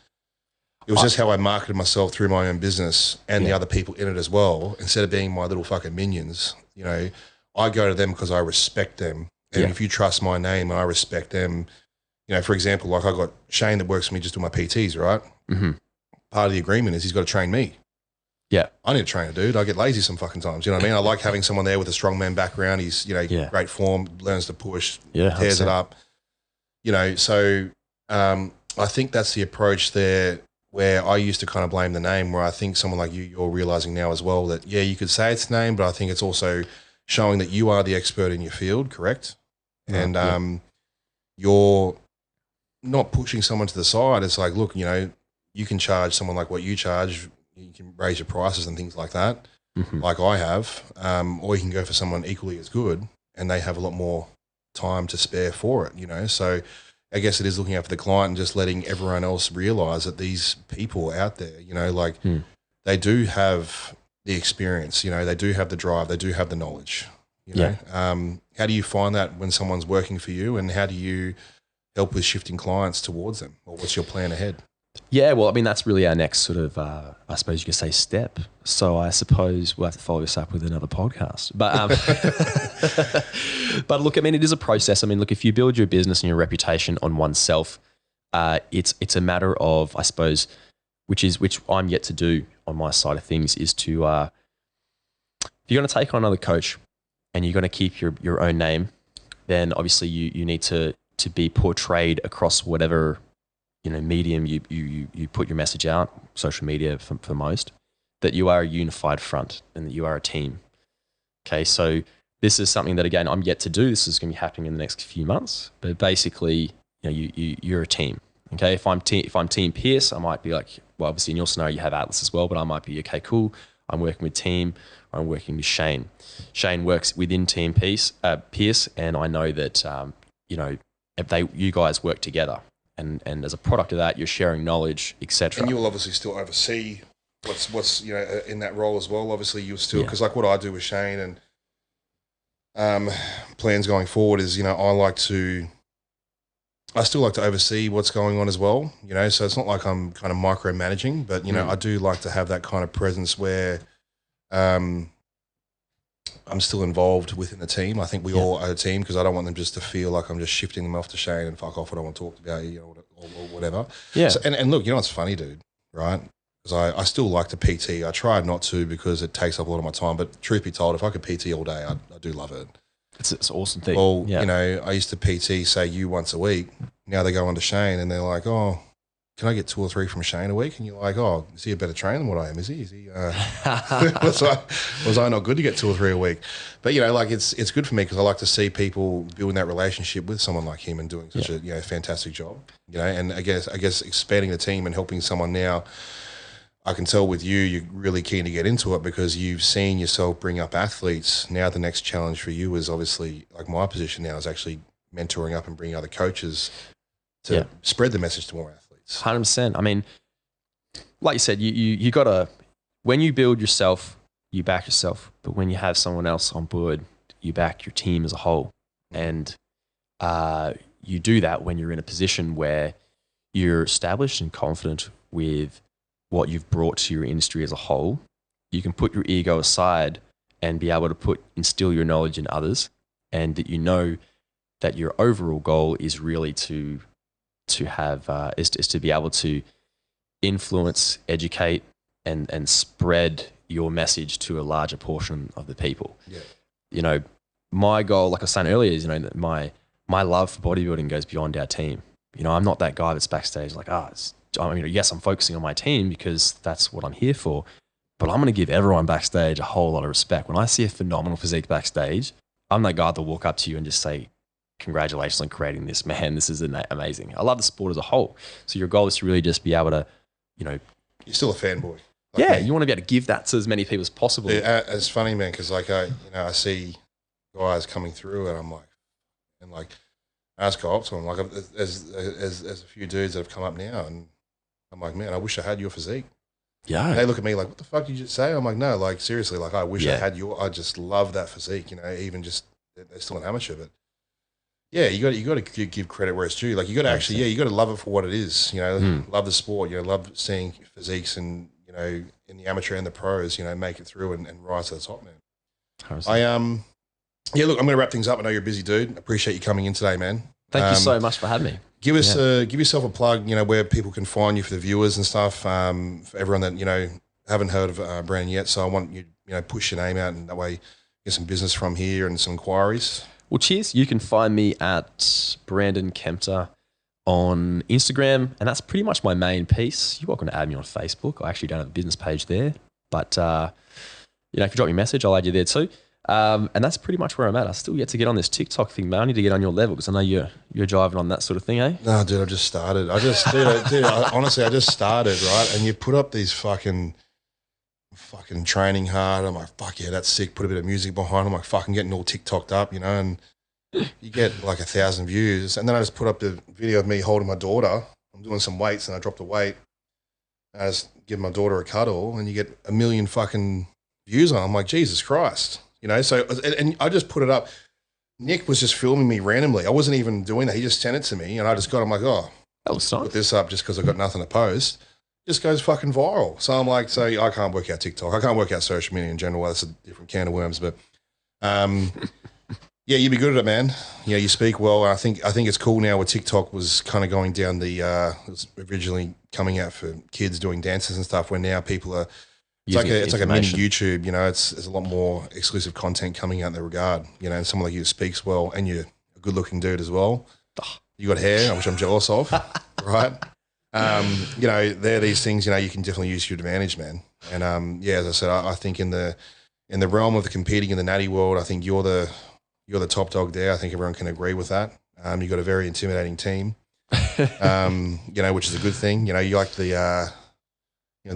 It was just how I marketed myself through my own business and the other people in it as well. Instead of being my little fucking minions, you know, I go to them because I respect them. And if you trust my name and I respect them, you know, for example, like I got Shane that works for me just doing my PTs, right? Mm-hmm. Part of the agreement is he's got to train me. Yeah. I need a trainer, dude. I get lazy some fucking times. You know what I mean? I like having someone there with a strongman background. He's, you know, great form, learns to push, tears it up. You know, so I think that's the approach there where I used to kind of blame the name, where I think someone like you're realizing now as well that, yeah, you could say it's the name, but I think it's also showing that you are the expert in your field, correct? And you're not pushing someone to the side. It's like, look, you know, you can charge someone like what you charge. You can raise your prices and things like that, like I have, or you can go for someone equally as good and they have a lot more time to spare for it, you know? So I guess it is looking out for the client and just letting everyone else realize that these people out there, you know, like they do have the experience, you know, they do have the drive, they do have the knowledge, you know? How do you find that when someone's working for you, and how do you help with shifting clients towards them, or what's your plan ahead? Yeah, well, I mean, that's really our next sort of, I suppose you could say, step. So I suppose we'll have to follow this up with another podcast. But but look, I mean, it is a process. I mean, look, if you build your business and your reputation on oneself, it's a matter of, I suppose, which I'm yet to do on my side of things, is to, if you're going to take on another coach and you're going to keep your own name, then obviously you need to be portrayed across whatever, you know, medium you put your message out, social media for most, that you are a unified front and that you are a team. Okay, so this is something that, again, I'm yet to do. This is going to be happening in the next few months. But basically, you know, you're a team. Okay, if I'm Team Pearce, I might be like, well, obviously in your scenario you have Atlas as well, but I might be, okay, cool, I'm working with Team, I'm working with Shane. Shane works within Team Pearce, and I know that you know, you guys work together. And as a product of that, you're sharing knowledge, etc. And you will obviously still oversee what's you know, in that role as well. Obviously, you'll still, because like what I do with Shane and plans going forward is, you know, I still like to oversee what's going on as well. You know, so it's not like I'm kind of micromanaging, but you know, I do like to have that kind of presence where I'm still involved within the team. I think we all are a team, because I don't want them just to feel like I'm just shifting them off to Shane and fuck off, I don't want to talk about you, know, or whatever. Yeah. So, and look, you know what's funny, dude, right? Because I still like to PT. I tried not to because it takes up a lot of my time. But truth be told, if I could PT all day, I do love it. It's an awesome thing. Well, you know, I used to PT, say, you once a week. Now they go on to Shane and they're like, oh, can I get 2 or 3 from Shane a week? And you're like, oh, is he a better trainer than what I am? Is he? Was I not good to get 2 or 3 a week? But, you know, like it's good for me because I like to see people building that relationship with someone like him and doing such a, you know, fantastic job. You know, and I guess expanding the team and helping someone now I can tell with you, you're really keen to get into it because you've seen yourself bring up athletes. Now the next challenge for you is obviously, like my position now, is actually mentoring up and bringing other coaches to spread the message to more athletes. 100%. I mean, like you said, you got to, when you build yourself, you back yourself. But when you have someone else on board, you back your team as a whole. And you do that when you're in a position where you're established and confident with what you've brought to your industry as a whole. You can put your ego aside and be able to instill your knowledge in others, and that you know that your overall goal is really to have is to be able to influence, educate, and spread your message to a larger portion of the people. Yeah. You know, my goal, like I was saying earlier, is, you know, that my love for bodybuilding goes beyond our team. You know, I'm not that guy that's backstage like, I mean, yes, I'm focusing on my team because that's what I'm here for, but I'm going to give everyone backstage a whole lot of respect. When I see a phenomenal physique backstage, I'm that guy that'll walk up to you and just say, congratulations on creating this, man. This is amazing. I love the sport as a whole. So your goal is to really just be able to, you know. You're still a fanboy. You want to be able to give that to as many people as possible. It's funny, man, because like I see guys coming through and I'm like, I just go up to them. Like, there's a few dudes that have come up now and I'm like, man, I wish I had your physique. Yeah. And they look at me like, what the fuck did you just say? I'm like, no, like seriously, like I wish I had I just love that physique, you know, even just, they're still an amateur, but yeah, you got to give credit where it's due. Like you got to actually, you got to love it for what it is, you know, love the sport, you know, love seeing physiques and, you know, in the amateur and the pros, you know, make it through and rise to the top, man. Look, I'm going to wrap things up. I know you're a busy dude. Appreciate you coming in today, man. Thank you so much for having me. Give yourself a plug, you know, where people can find you for the viewers and stuff. For everyone that, you know, haven't heard of Brandon yet. So I want you, you know, push your name out and that way get some business from here and some inquiries. Well, cheers. You can find me at Brandon Kempter on Instagram, and that's pretty much my main piece. You're welcome to add me on Facebook. I actually don't have a business page there, but you know, if you drop me a message, I'll add you there too. And that's pretty much where I'm at. I still yet to get on this TikTok thing, man. I need to get on your level because I know you're driving on that sort of thing, eh? No, dude, I just started. Honestly, I just started, right? And you put up these fucking training hard. I'm like, fuck yeah, that's sick. Put a bit of music behind. I'm like, fucking getting all TikToked up, you know, and you get like 1,000 views. And then I just put up the video of me holding my daughter. I'm doing some weights and I dropped a weight. I just give my daughter a cuddle and you get 1 million fucking views on it. I'm like, Jesus Christ. You know, so, and I just put it up. Nick was just filming me randomly. I wasn't even doing that. He just sent it to me and I just got, I'm like, oh, that was nice. Put this up just because I've got nothing to post. Just goes fucking viral. So I'm like, so I can't work out TikTok. I can't work out social media in general. That's a different can of worms. But yeah, you'd be good at it, man. You know, you speak well. I think it's cool now where TikTok was kind of going down the, it was originally coming out for kids doing dances and stuff, where now people are, it's like a mini YouTube, you know, there's a lot more exclusive content coming out in that regard, you know, and someone like you speaks well and you're a good looking dude as well. You got hair, which I'm jealous of, right? You know, they're these things, you know, you can definitely use to your advantage, man. And yeah, as I said, I think in the realm of the competing in the natty world, I think you're the top dog there. I think everyone can agree with that. You've got a very intimidating team, you know, which is a good thing. You know, you like the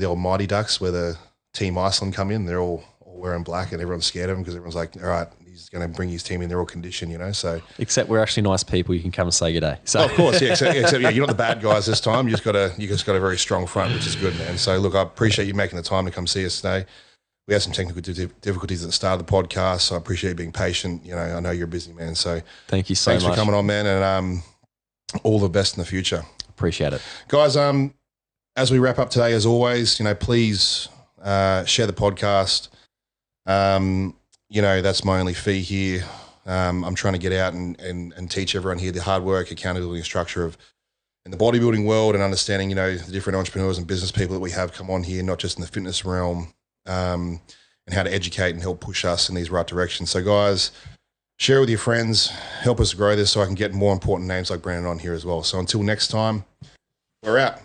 old Mighty Ducks where the Team Iceland come in, they're all wearing black and everyone's scared of him because everyone's like, all right, he's going to bring his team in, they're all conditioned, you know. So except we're actually nice people, you can come and say good day. So of course, yeah, except yeah, you're not the bad guys this time. You just got a very strong front, which is good, man. So look, I appreciate you making the time to come see us today. We had some technical difficulties at the start of the podcast, so I appreciate you being patient. You know, I know you're a busy man, so thank you so much. Thanks for coming on, man, and all the best in the future. Appreciate it, guys. As we wrap up today, as always, you know, please share the podcast. You know, that's my only fee here. I'm trying to get out and teach everyone here the hard work, accountability, and structure in the bodybuilding world, and understanding, you know, the different entrepreneurs and business people that we have come on here, not just in the fitness realm, and how to educate and help push us in these right directions. So guys, share with your friends, help us grow this so I can get more important names like Brandon on here as well. So until next time, we're out.